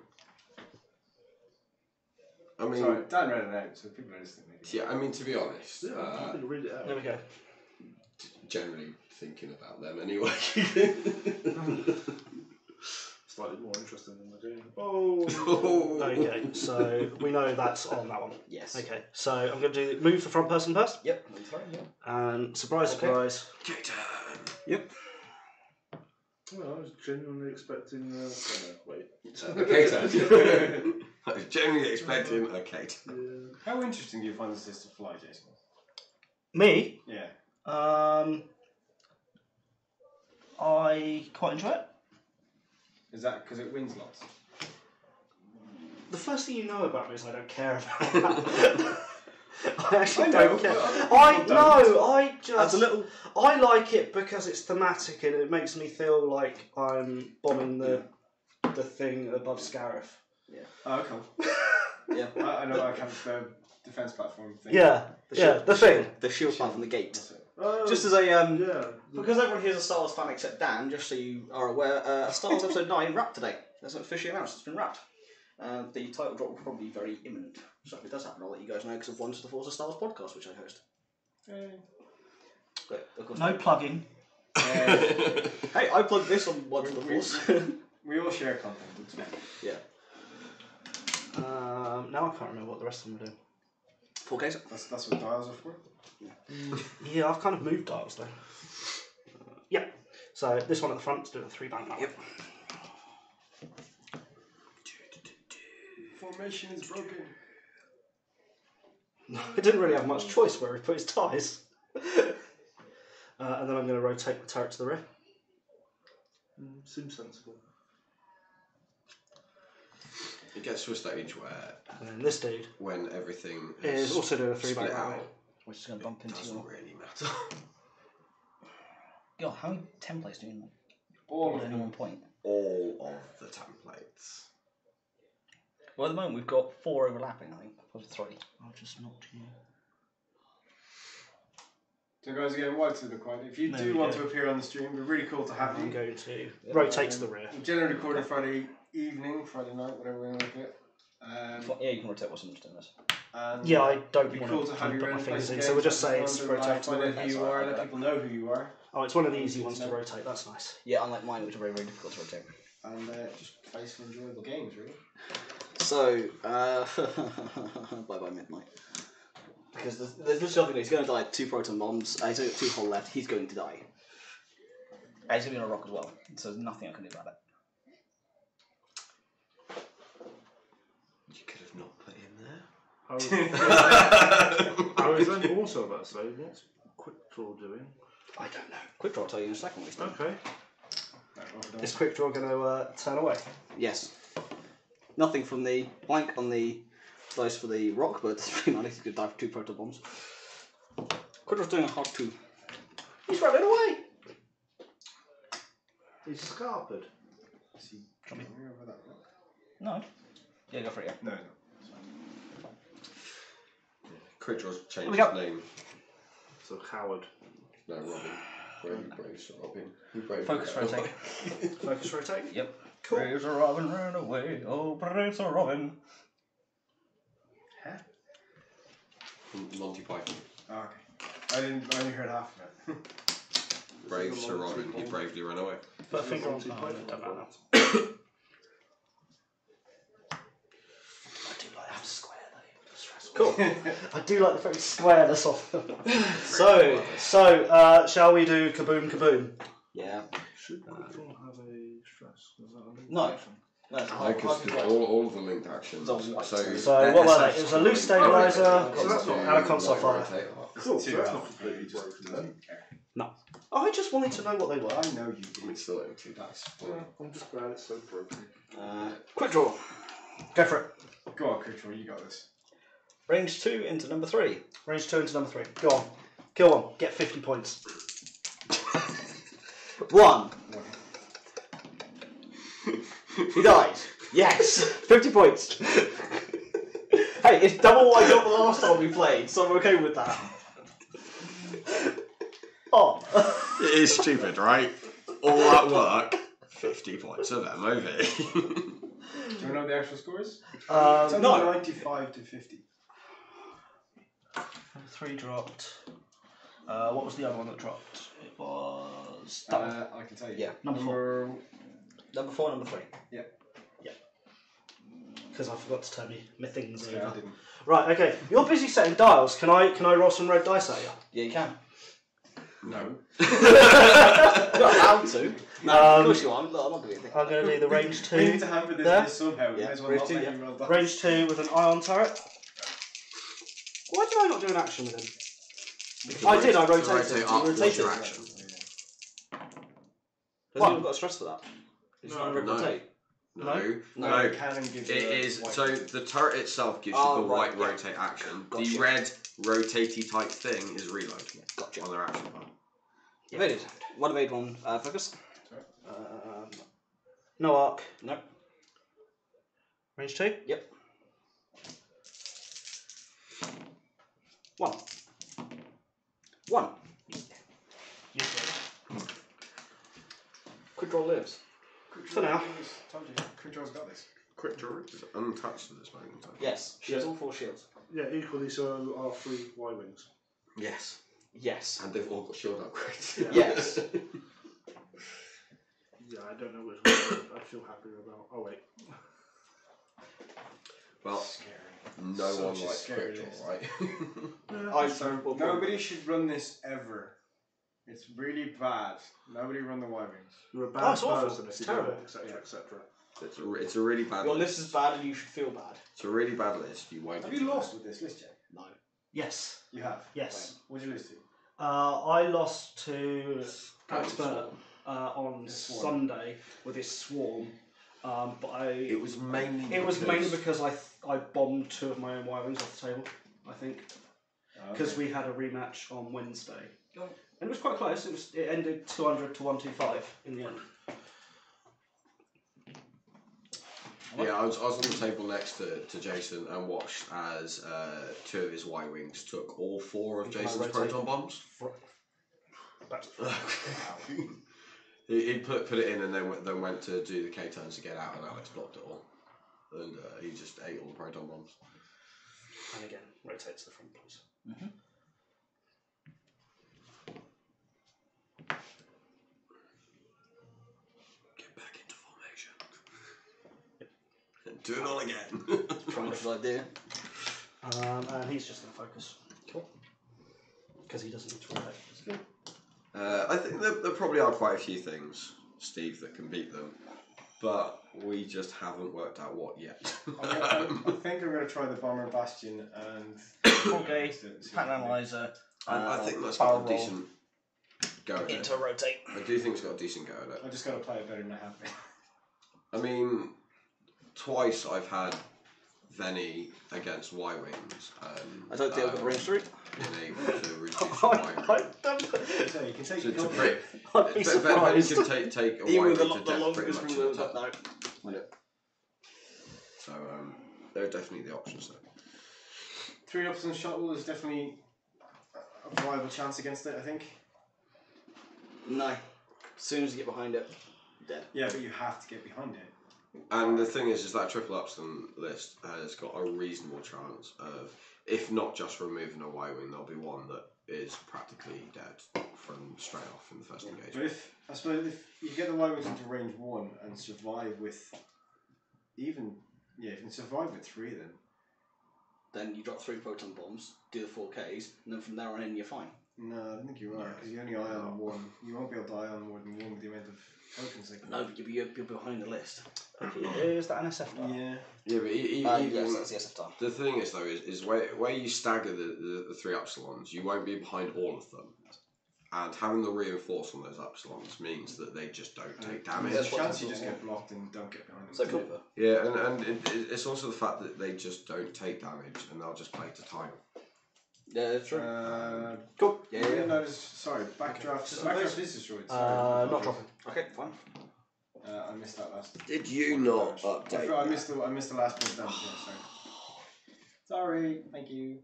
I mean, Sorry, Dan read it out, so people are listening. yeah. I mean, to be honest, Yeah, I'm going to read it out. There we go. generally thinking about them anyway. Slightly more interesting than the game. Oh! Okay, so we know that's on that one. Yes. Okay, so I'm going to move the front person first. Yep. And surprise, Okay. surprise. Yep. Well, I was genuinely expecting. Wait. A cater. I was generally expecting a cater. Yeah. How interesting do you find this is to fly, Jason? Me, Yeah. I quite enjoy it. Is that because it wins lots? The first thing you know about me is I don't care about that. I actually I know, don't care. but other people I That's just a little. I like it because it's thematic and it makes me feel like I'm bombing the thing above Scarif. Oh, okay. Yeah. I know I have the defense platform thing. Yeah, the thing. The shield platform, the gate. That's it. Oh, Just as a yeah. because everyone here's a Star Wars fan except Dan, just so you are aware, Star Wars Episode 9 wrapped today. That's officially announced. It's been wrapped. The title drop will probably be very imminent. So if it does happen, I'll let you guys know because of One to the Force of Star Wars podcast, which I host. But of course, No plugging. hey, I plugged this on One to the Force. We all share content. It's fine. Yeah. Now I can't remember what the rest of them are doing. 4K. That's what dials are for. Yeah, I've kind of moved dials though. Yeah. So this one at the front is doing a 3-band map. Yep. Formation is broken. I didn't really have much choice where he put his ties. And then I'm going to rotate the turret to the rear. Seems sensible. It gets to a stage where, And then this dude when everything is also doing a 3-band split map. out, Which is going to bump it into doesn't your... really matter. Yo, how many templates do you need? All At of any them. one point? All of the templates. Well, at the moment we've got 4 overlapping, I think. Or 3. I'll just knock you. So guys, again, white to the quad. If you There do we want go. to appear on the stream, it'd be really cool to have I'm you. going to rotate to the rear. We generally record on Friday evening, Friday night, whatever we want to look at. Yeah, you can rotate what's interesting in this. And Yeah, I don't it'd be want cool to to have you put my around fingers place in, again. so we'll just say Just it's wonder, rotate to the find rear. out who you are, let people know who you are, Oh, it's one of the easy ones to rotate, that's nice. Yeah, unlike mine, which are very, very difficult to rotate. and just play some enjoyable games, really. So, bye bye midnight. Because there's literally nothing. He's going to die 2 proton bombs. He's only got 2 hull left. He's going to die. Yeah, he's going to be on a rock as well, so there's nothing I can do about it. You could have not put in there. I was then also about to say, what's Quick Draw doing? I don't know. Quick draw, I'll tell you in a second. What he's done. Okay. Is Quick Draw going to turn away? Yes. Nothing from the blank on the dice for the rock, but it's really nice. He's going to die for 2 proton bombs. Quick draw's doing a hard 2. He's running away! He's scarpered. Is he jumping over that rock? No. Yeah, go for it, yeah. No, no. Quick Draw's changed we go. his name. So Howard. No, Robin. Braves Robin. Who Braves Focus Robin? rotate. Focus rotate? Yep. Cool. Braves a robin, run away. Oh, braves a robin. Monty Python. Oh, okay. I only heard half of it. Brave Sir Robin, he bravely ran away. Put a finger on Monty no, Python don't know. quote. I do like how square they are. Stressful. Cool. I do like the very squareness of them. so, shall we do kaboom kaboom? Yeah. Should Quickdraw have a stress? Is that a link No. action? No, I could do all of the linked actions. It's all white. So what were they? It was a loose stabiliser So that's not- and a console fire. Cool, so Two that's out. not completely Just broken doesn't then. care. I just wanted to know what they were. I know you did. It's still only 2 dice. Yeah, I'm just glad it's so broken. Quick draw. Go for it. Go on, Control, you got this. Range 2 into number 3. Range 2 into number 3. Go on. Kill one. Get 50 points. 1. He dies. Yes. 50 points. Hey, it's double what I got the last time we played, so I'm okay with that. Oh. It is stupid, right? All that work, 50 points of MOV. Do you know the actual scores? It's no. only 95 to 50. Number 3 dropped. What was the other one that dropped? It was that one. I can tell you. Yeah. Number 4. Number 4, number 3. Because I forgot to turn my things Yeah, I over. didn't. Right, okay. You're busy setting dials. Can I roll some red dice at you? Yeah, you can. No. You're not allowed to. No, of Um, course you are. Look, I'm not doing anything. I'm going to do the range We need 2. to hamper this There? list somehow. We Yeah, may as well range not two, let yeah. him roll dice. Range 2 with an ion turret. Why did I not do an action with him? I did, I rotated. Rotate You up, what's rotated. your action? Has One. anyone got a stress for that? It's not a No. rotate. No. No, Karen gives It you a is, white so one. the turret itself gives you Oh, the right, white yeah. rotate action. Gotcha. The red rotatey type thing is reload Gotcha. on their action bar. Evaded. One evade, one focus. No arc. No. Range 2? Yep. 1. 1. You Quick draw lives. For now. Told you, Control's got this. Quick draw is untouched at this moment in time. Yes. She has all 4 shields. Yeah, equally so are 3 Y-Wings. Yes. Yes. And they've all got shield upgrades. Yes. Yeah, I don't know which one I feel happier about. Oh, wait. Well, Scary. no Such one a likes scary quick list. draw, right? So nobody should run this ever. It's really bad. Nobody run the Y-Wings. You're a Oh, bad it's awful. person if It's you do terrible. it, etc., etc. It's a really bad Your list. list is bad and you should feel bad. It's a really bad list. You won't. Have you lost with this list, Jack? No. Yes. You have? Yes. When? What did you lose to? I lost to Expert Swarm. on The Swarm. Sunday with his swarm. But It was mainly. because I bombed 2 of my own Y-Wings off the table, I think. Because we had a rematch on Wednesday. And it was quite close. It ended 200 to 125 in the end. Yeah, I was on the table next to Jason and watched as 2 of his Y-Wings took all 4 of Can I Jason's rotate? proton bombs. That's He put it in and then went to do the K-turns to get out, and Alex blocked it all. And he just ate all the proton bombs. And again, rotate to the front, please. Get back into formation. Do it all again. Trying to idea. And he's just going to focus. Cool. Because he doesn't need to rotate. I think there probably are quite a few things, Steve, that can beat them, but we just haven't worked out what yet. I think I'm going to try the Bomber Bastion and... 4K, pattern analyzer. I think that's barrel got a roll decent go at it. into rotate. I do think it's got a decent go at it. I just got to play it better than I have been. I mean, twice I've had Venny against Y-Wings, and I don't deal with the range 3. been able to reduce Y-Wings. So you can take To your cover. break. I'd be Venny surprised. can take a Even Y-Wing with the to death pretty longest much from in the a turn. no. So there are definitely the options there. 3 ups and shuttle is definitely a viable chance against it, I think. No. As soon as you get behind it, dead. Yeah, but you have to get behind it. And the thing is that triple upsilon list has got a reasonable chance of, if not just removing a Y-wing, there'll be one that is practically dead from straight off in the first engagement. But if you get the Y-wings into range 1 and survive with if you can survive with 3 Then you drop 3 proton bombs, do the 4Ks, and then from there on in you're fine. No, I don't think you are, because you only ion 1. You won't be able to ion more than 1 with the amount of tokens they can No, but you're behind the list. Is that an SF die? Yeah, but Yes, that's the SF die. the thing is though is where you stagger the 3 upsilons, you won't be behind all of them. And having the reinforce on those upsilons means that they just don't take damage. There's a chance you just get blocked and don't get behind them. So cool. Yeah, and it's also the fact that they just don't take damage and they'll just play to time. Yeah, that's true. Cool. Yeah. Sorry, backdraft. Backdraft is destroyed. Not dropping. Okay, fine. I missed that last. Did you not update? I missed the last bit. Sorry. Thank you.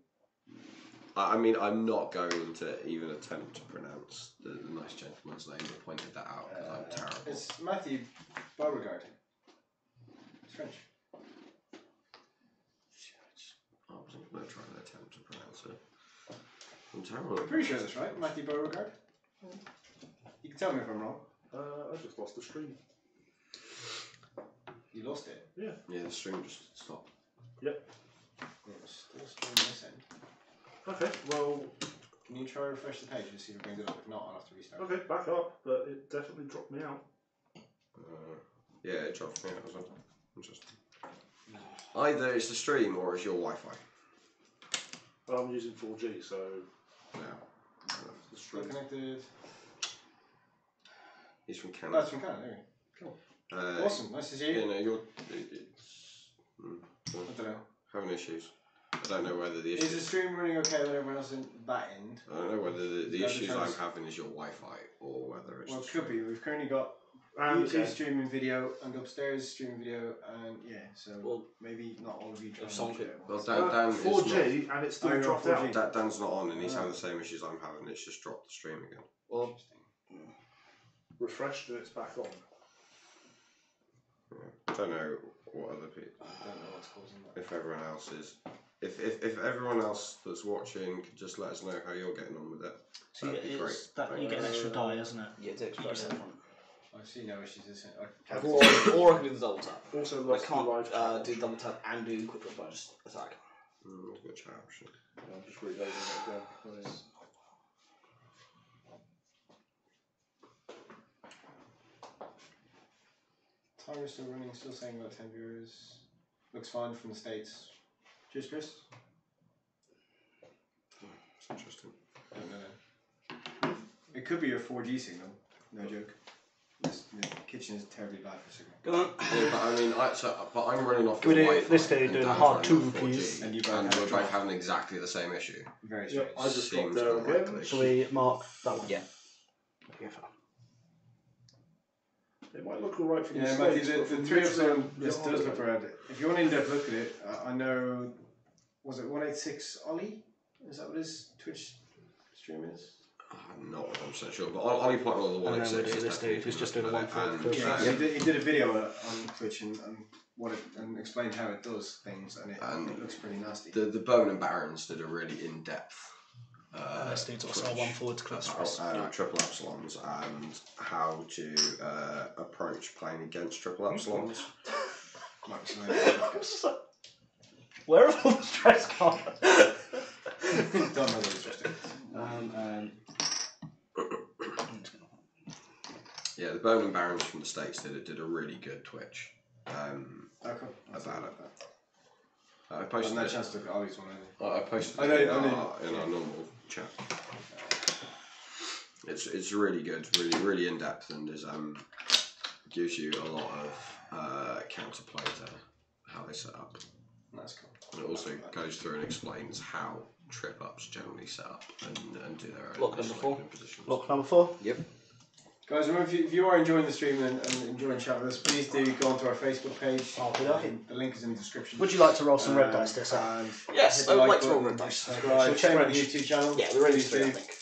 I mean, I'm not going to even attempt to pronounce the nice gentleman's name that pointed that out because I'm terrible. It's Matthew Beauregard. It's French. I wasn't going to try and attempt to pronounce it. I'm terrible. I'm pretty sure that's right. Matthew Beauregard. You can tell me if I'm wrong. I just lost the stream. You lost it. Yeah, the stream just stopped. Yep. It's still on this end. Okay, well... Can you try to refresh the page to see if it brings it up? If not, I'll have to restart. Okay, back up, but it definitely dropped me out. Yeah, it dropped me out as well. Interesting. Either it's the stream or it's your Wi-Fi. Well, I'm using 4G, so... Yeah. The Still stream. connected. He's from Oh, Canada. it's from Canada. There we go. Cool. Awesome. Nice to see you. You know, you're I don't know. having issues. I don't know whether the Is the issues. stream running okay with everyone else in that end? I don't know whether the Yeah, issues I'm because- having is your Wi-Fi or whether it's. Well, it could be. We've currently got And YouTube streaming video and upstairs streaming video, and so Well, maybe not all of you. if someone could- Well, Dan is 4G, and it's still Oh, dropped 4G. out. not. Dan's not on, and he's having the same issues I'm having. It's just dropped the stream again. Well, Refreshed and it's back on. Yeah. I don't know what other people. I don't know what's causing that. If everyone else is. If everyone else that's watching could just let us know how you're getting on with it. So That'd be great. you get an extra die, isn't it? yeah, it's extra You just in have front. I see no issues. I've Or I can do the double tap. also I lost the can't live chat. do double tap and do quick look bonus attack. There's a good chat option. I'm just reloading it again. Timer's still running. Still saying about 10 viewers. Looks fine from the States. Cheers, Chris. It's interesting. No. It could be your 4G signal. No joke. The kitchen is terribly bad for signal. Go on. Yeah, but I mean, but I'm running off We your do- Wi-Fi. this day and doing a Dan's hard running off 2 4G, keys. And you and both we're have both having exactly the same issue. Very strange. Yep, I just dropped Seems there again. unlikely. Shall we mark that one? Yeah. It might look alright from the Yeah, States, Matthew, but the from 3 of Israel, them, this does look around it. If you want to in-depth look at it, I know, was it 186 Ollie? Is that what his Twitch stream is? I'm not 100% sure, but Ollie Potter or the And then 186 we do is this definitely dude who's just doing a looking at it, 144. and, Yeah, he did a video on Twitch and and explained how it does things, and it looks pretty nasty. the Bone and Barons did a really in-depth. This dude's also 1 forward to class for us. Triple Epsilons and how to approach playing against Triple Epsilons. Might be something Where have all the stress gone? don't know what it's interesting. Yeah, the Bone and Barons from the States did a really good Twitch Okay. about it. I I posted haven't had a it. chance to look at Ollie's one either. I posted I know- it I know- in our normal chat. It's really good, really in depth, and gives you a lot of counterplay to how they set up. That's cool. And it also goes through and explains how trip ups generally set up and do their own Lock number 4. positions. Lock number 4. Yep. Guys, remember if you are enjoying the stream and enjoying chatting with us, please do go onto our Facebook page. I'll do that. The link is in the description. Would you like to roll some red dice this up? And Yes, hit I the would like to roll button, red dice. Subscribe, So check out the French. YouTube channel. Yeah, we're ready Please to, I do. think.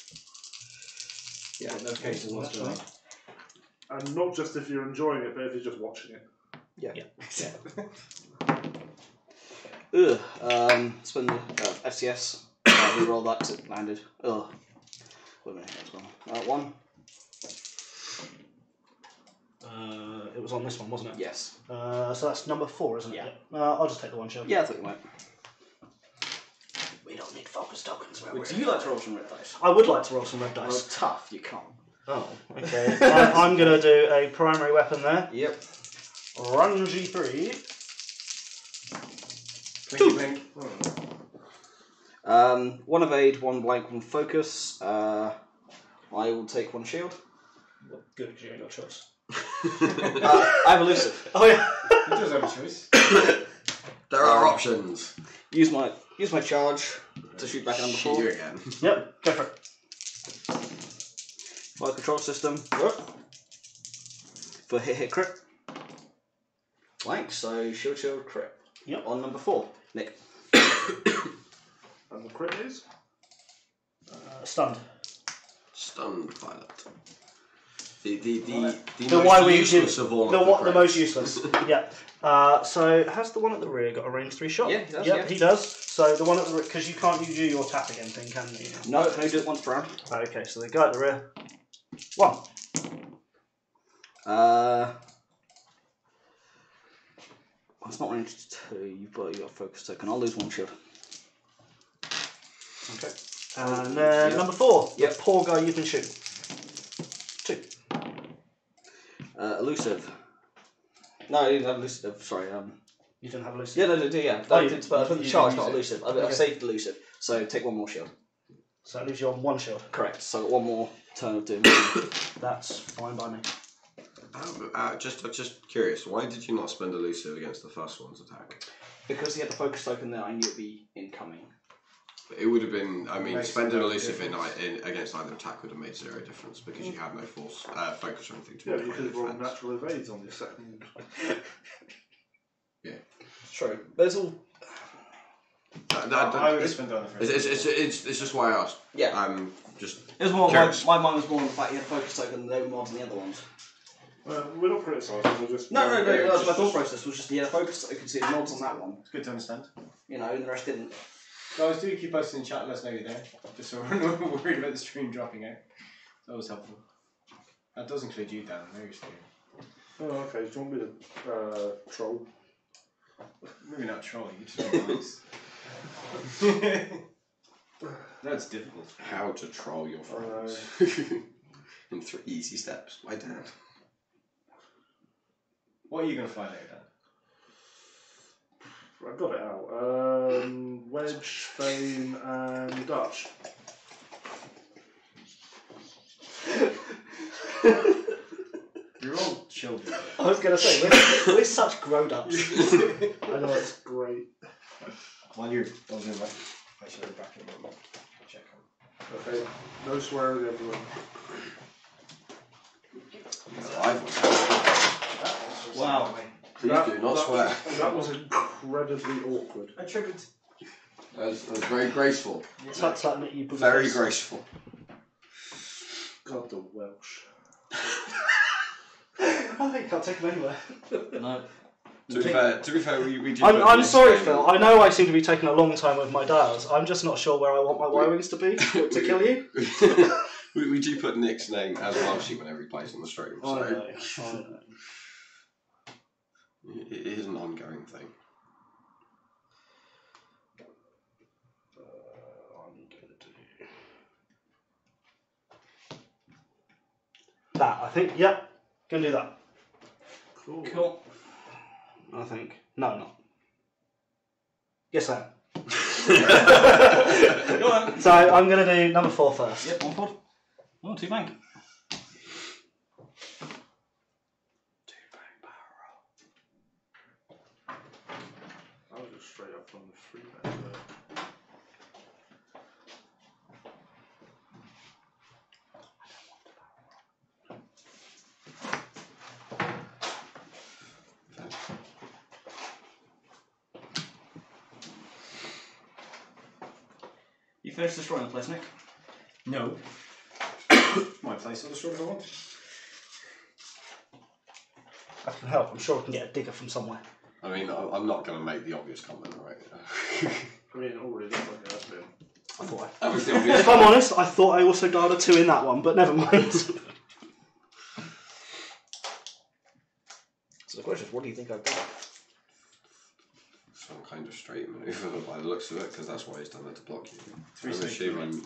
Yeah, notifications once That's going on. right. And not just if you're enjoying it, but if you're just watching it. Yeah. Ugh. Spend the FCS. Reroll that 'cause it landed. Ugh. Wait a minute. That's gone. 1. It was on this one, wasn't it? Yes. So that's number 4, isn't it? Yeah. I'll just take the 1 shield. Yeah, I thought you might. We don't need focus tokens. Do you like to roll some red dice? I would like to roll some red Well, dice. tough. You can't. Oh, okay. I'm going to do a primary weapon there. Yep. Rungy 3. Blinky blink. 1 evade, 1 blank, 1 focus. I will take 1 shield. Good, because you ain't got a choice. I have elusive. Oh, yeah. He does have a choice. There are options. Use my charge to shoot back at number 4. You again. Yep, go for it. Fire control system. For hit crit. Blank, so shield crit. Yep. On number 4. Nick. And the crit is? Stunned. Stunned pilot. The The most why we useless did- of all The, of the the most crits. useless. Yeah. So has the one at the rear got a range 3 shot? Yeah, he does, Yep, yeah. he does. So the one at the rear, because you can't use your tap again thing, can you? No, can only do it once per round. Okay, so the guy at the rear. 1. It's not range 2, you got a focus token. I'll lose 1 shield. Okay. And then number 4. Yep. The poor guy you can shoot. 2. Elusive. No, you didn't have elusive. Sorry. You didn't have Lucy. Yeah, no. Oh, I you- did, but I put the you charge, didn't not use elusive. I Okay. saved elusive. So take 1 more shield. So that leaves you on 1 shield. Correct. So I've got 1 more turn of doom. That's fine by me. Just curious, why did you not spend elusive against the first one's attack? Because he had the focus token there, I knew it'd be incoming. It would have been, Makes spending no elusive in difference. against either attack would have made 0 difference because you had no force, focus or anything to Yeah, make you could have rolled defense. natural evades on your second. It's true. There's all. I would have spent it on the first. It's just why I asked. Yeah. Just It was more. curious. My mind was more on the fact he had focus token than more than the other ones. We're not criticising, we're just. No. That was my just- thought process. Was just he had a focus token, so he had nods on that one. It's good to understand. You know, and the rest didn't. Guys, do keep posting in chat and let us know you're there. Just so we're not worried about the stream dropping out. It's always helpful. That does include you, Dan. There you're staying. Oh, okay. Do you want me to troll? Maybe not troll, you just be nice. That's difficult. how to troll your friends in 3 easy steps. My dad. What are you going to find out, Dan? I got it out. Wedge, Fame, and Dutch. You're all children. I was going to say, we're such grown-ups. I know it's great. While you're buzzing back, I should have back in my check on. Okay, no swearing, everyone. Wow. Please do not swear. That was incredibly awkward. I triggered. That was very graceful. It's like that you put Very face. graceful. God, the Welsh. Oh, you can't take them anywhere. No. To be fair, we do. I'm sorry, Phil. I know I seem to be taking a long time with my dials. I'm just not sure where I want my Y-wings to be to kill you. we do put Nick's name as well sheet whenever he plays on the stream, so I know. it is an ongoing thing. I'm gonna do that. I think. Yep. Gonna do that. Cool. I think. No, not. Yes, I am. Go on. So I'm gonna do number 4 first. Yep, 1 forward. Oh, 2 bank. I was just straight up from the 3 back there. You finished destroying the place, Nick? No. My place, I'll destroy if I want. I can can help. I'm sure I can get a digger from somewhere. I mean, I'm not going to make the obvious comment, right? I mean, it already looks like it has been. I thought That was the obvious if I'm honest, I thought I also dialed a 2 in that one, but never mind. So the question is, what do you think I've done? Some kind of straight manoeuvre by the looks of it, because that's why he's done that to block you. Three I'm snakes, assuming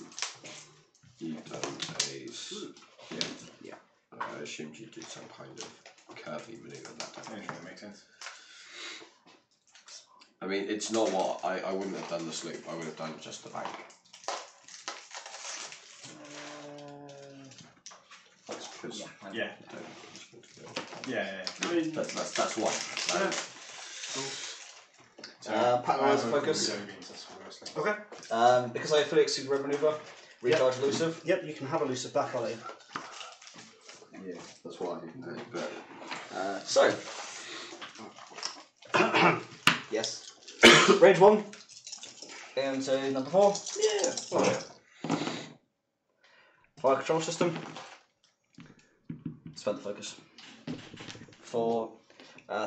you've done a... Yeah. I assumed you did some kind of curvy manoeuvre that I time. think that makes sense. I mean, it's not what... I wouldn't have done the sloop, I would have done just the bank. Because Yeah. Yeah. I mean, that's one. Pattern focus. Okay. Because I affiliate super red maneuver, recharge elusive. Yep, you can have elusive back on it. Yeah, that's what I do. But So. Yes. Range 1. Into number 4. Yeah. Fire control system. Spend the focus. For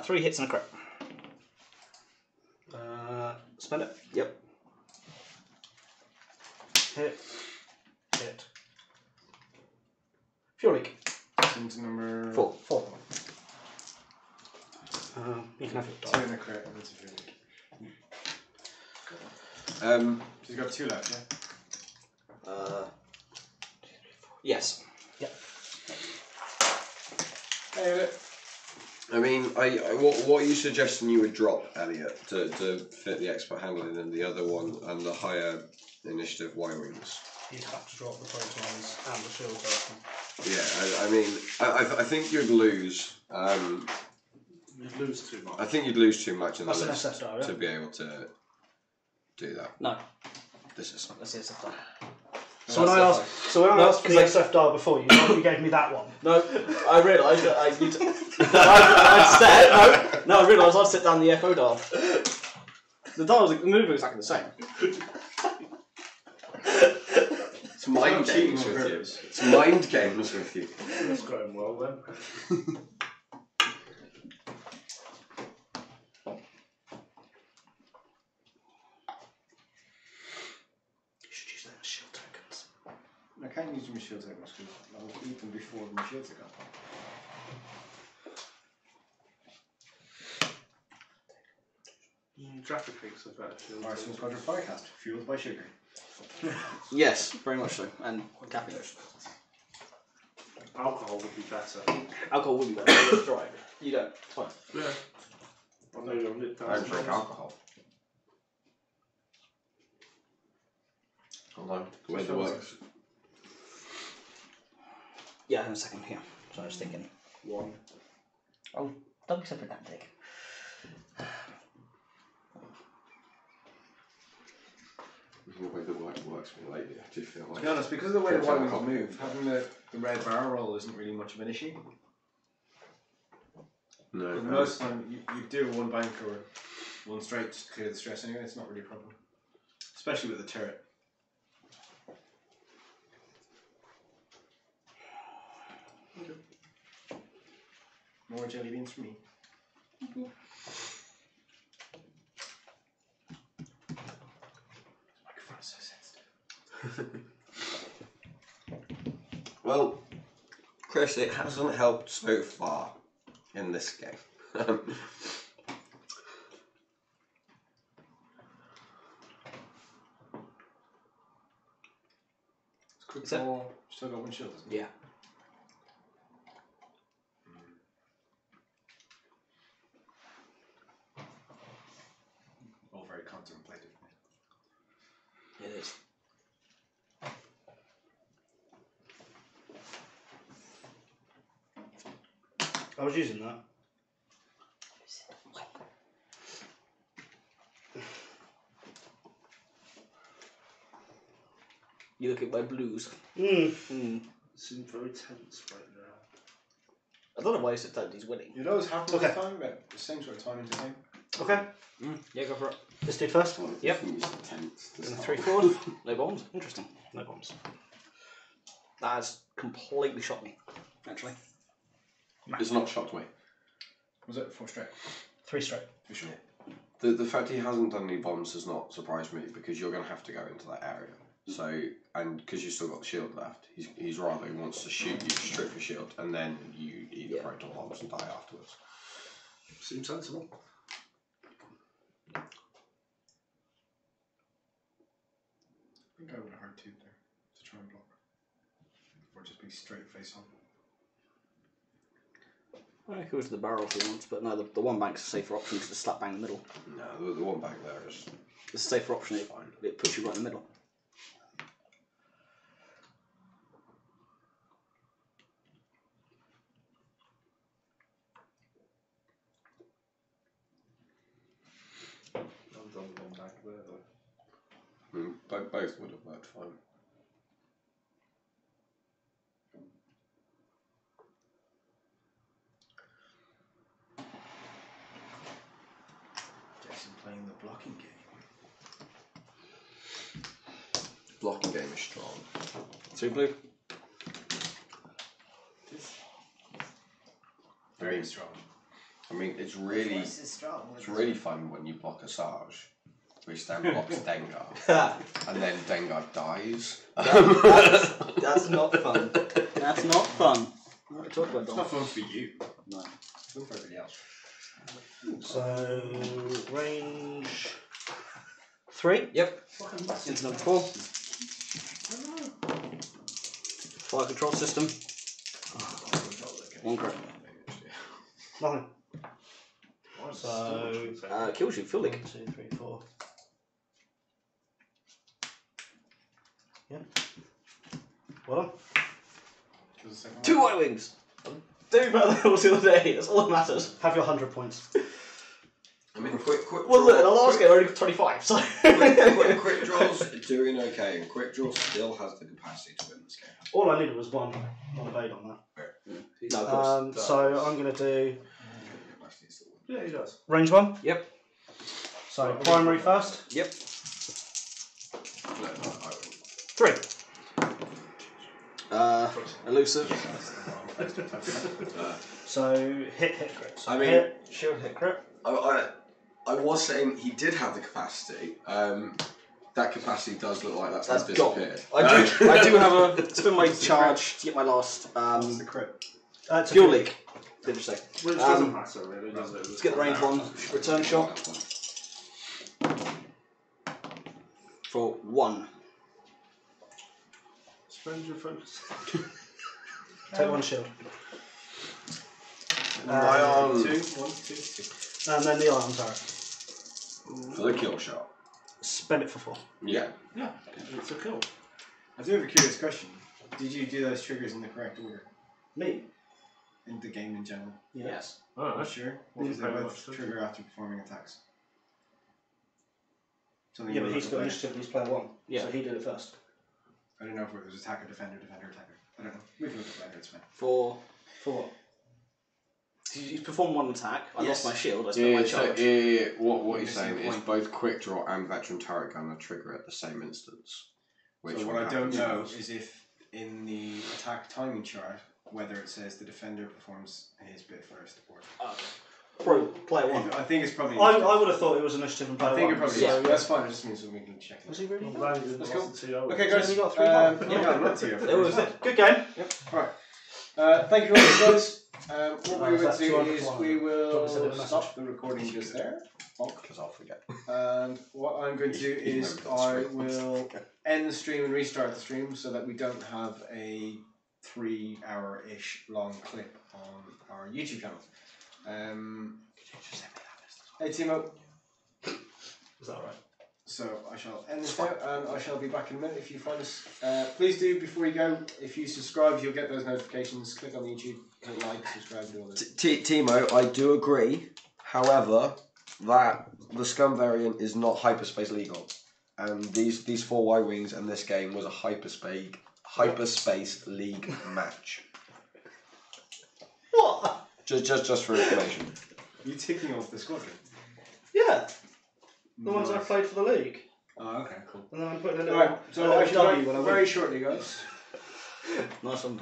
3 hits and a crit. Spend it. Yep. Hit. Hit. Fuel leak. Into number 4. 4. You can have it. 2 in a crit. And it's a fuel leak. um, She's got 2 left, yeah? Yes. Yep. I mean, what are you suggesting you would drop, Elliot, to fit the expert handling and the other one and the higher initiative Y-wings? You'd have to drop the protons and the shield person. Yeah, I mean, I think you'd lose. you'd lose too much. I think you'd lose too much in the That's an list SFR, yeah? to be able to do that. No. This is That's the SFR. So when I asked for the SFR before, you gave me that one. No, I realised that I realised I'd set down the FO dial. The dial was moving exactly the same. It's mind games with you. It's mind games with you. That's going well then. You should use them as shield tokens. I can't use my shield tokens because I'll eat them before my shields are gone. Traffic thinks a better shield. Alright, so Squadron Firecast, fueled by sugar. Yes, very much so. And caffeine. Alcohol would be better. Alcohol would be better. That's right. You don't. It's fine. Yeah. I know you're lit I don't drink alcohol. Hold on, the way that works. Yeah, in a second here. So I was thinking. 1. Oh, don't be so pedantic. The way the work works for me lately, I do feel like. To be honest, because of the way the Drinks Y-wings alcohol. move, having the red barrel roll isn't really much of an issue. No. But most of the time, you do one bank or one straight to clear the stress anyway, it's not really a problem. Especially with the turret. More jelly beans for me. Microphone's so sensitive. Well, Chris, it hasn't helped so far in this game. It's quick Is that- draw, still got one shield, isn't it? Yeah. All very contemplative. It is. I was using that. You look at my blues. Mm. Seems very tense right now. I don't know why he said that he's winning. You know what's happened Okay. this time? About the same sort of timing to think. Okay. Yeah, go for it. This dude first. Yep. And Tense. 3 forward. No bombs. Interesting. No bombs. That has completely shocked me, actually. It's not shocked me. Was it 4 straight? 3 straight. For sure. The fact he hasn't done any bombs does not surprise me because you're going to have to go into that area. So, and because you've still got the shield left, he's rather he wants to shoot you, strip your shield, and then you eat the proton bombs and die afterwards. Seems sensible. I think I would have hard 2 there to try and block. Or just be straight face on. I could go to the barrel if he wants, but no, the one bank's a safer option because it's slap bang in the middle. No, the one back there is. It's a safer option. It puts you right in the middle. I've done one back there though. I mean, both would have worked fine. Jason playing the blocking game. Blocking game is strong. 2 blue. Very strong. I mean, it's really fun when you block a Sarge, which then blocks Dengar, and then Dengar dies. That's not fun. That's not fun. What are you talking about, It's Dom? not fun for you. No. It's fun for everybody else. So range 3. Yep. Into number 4. Fire control system. 1 crit. Nothing. So Kills you, Phill. 1, 2, 3, 4. Yeah. Well done. 2 white wings. Do better than I was the other day. That's all that matters. Have your 100 points. I mean, quick Well, look, in the last game, I only got 25, so. quick draws are doing okay, and quick draw still has the capacity to win this game. All I needed was one evade on that. No, of course. So I'm going to do Yeah, he does. range 1. Yep. So primary first. Yep. No, I wouldn't. 3. Elusive. So hit crit. So I mean- hit, shield, hit crit. I was saying he did have the capacity. That capacity does look like that's Gone. disappeared. I do have a spin my charge to get my last What's the crit? It's a fuel crit. leak. Did you say? Which doesn't matter really, does it? Let's get the range 1 return shot for 1. Spend your focus. Take 1 shield. My arm 2, 1, 2. And then the arm turret. for the kill shot. Spend it for 4. Yeah. Yeah, it's a kill. I do have a curious question. Did you do those triggers in the correct order? Me? In the game in general? Yes. Oh, I'm sure. Because they Very both much. trigger after performing attacks. Something Yeah, you but will he's have got to play. initiative, he's player 1. Yeah. So he did it first. I don't know if it was attacker, defender, attacker. I don't know. We can look at later, it's fine. For. For what? You perform 1 attack. I Yes. lost my shield. I spent my charge. What he's Missing saying is point. both quick draw and veteran turret gun are trigger at the same instance. So one what I don't happens know first. is if in the attack timing chart, whether it says the defender performs his bit first or... Pro player 1. I think it's probably... I would have thought it was initiative and player I think 1. it probably Yeah. is. That's fine, it just means that we can check Was it. he really? I'm glad you didn't Let's lose the TO. Okay, So guys. we got 3 points. Yeah, not to you. It was Good game. Right. Thank you all, guys. What we Is will that do 200 is one? we Do you want will to send it a message? stop the recording just there. Because I'll forget. And what I'm going to do You've is never done I stream. will end the stream and restart the stream so that we don't have a 3-hour-ish long clip on our YouTube channel. Hey Timo, Is that right? so I shall end this now and I shall be back in a minute if you find us. Please do, before you go, if you subscribe you'll get those notifications. Click on the YouTube, hit like, subscribe, do all this. Timo, I do agree. However, that the Scum variant is not Hyperspace legal, and these 4 Y wings and this game was a Hyperspace League match. What? Just for information. You ticking off the squadron? Yeah. The ones I played for the league. Oh, okay, cool. And then I'm putting a little, Alright, so a I little shall W be when I very win. shortly, guys. Nice one.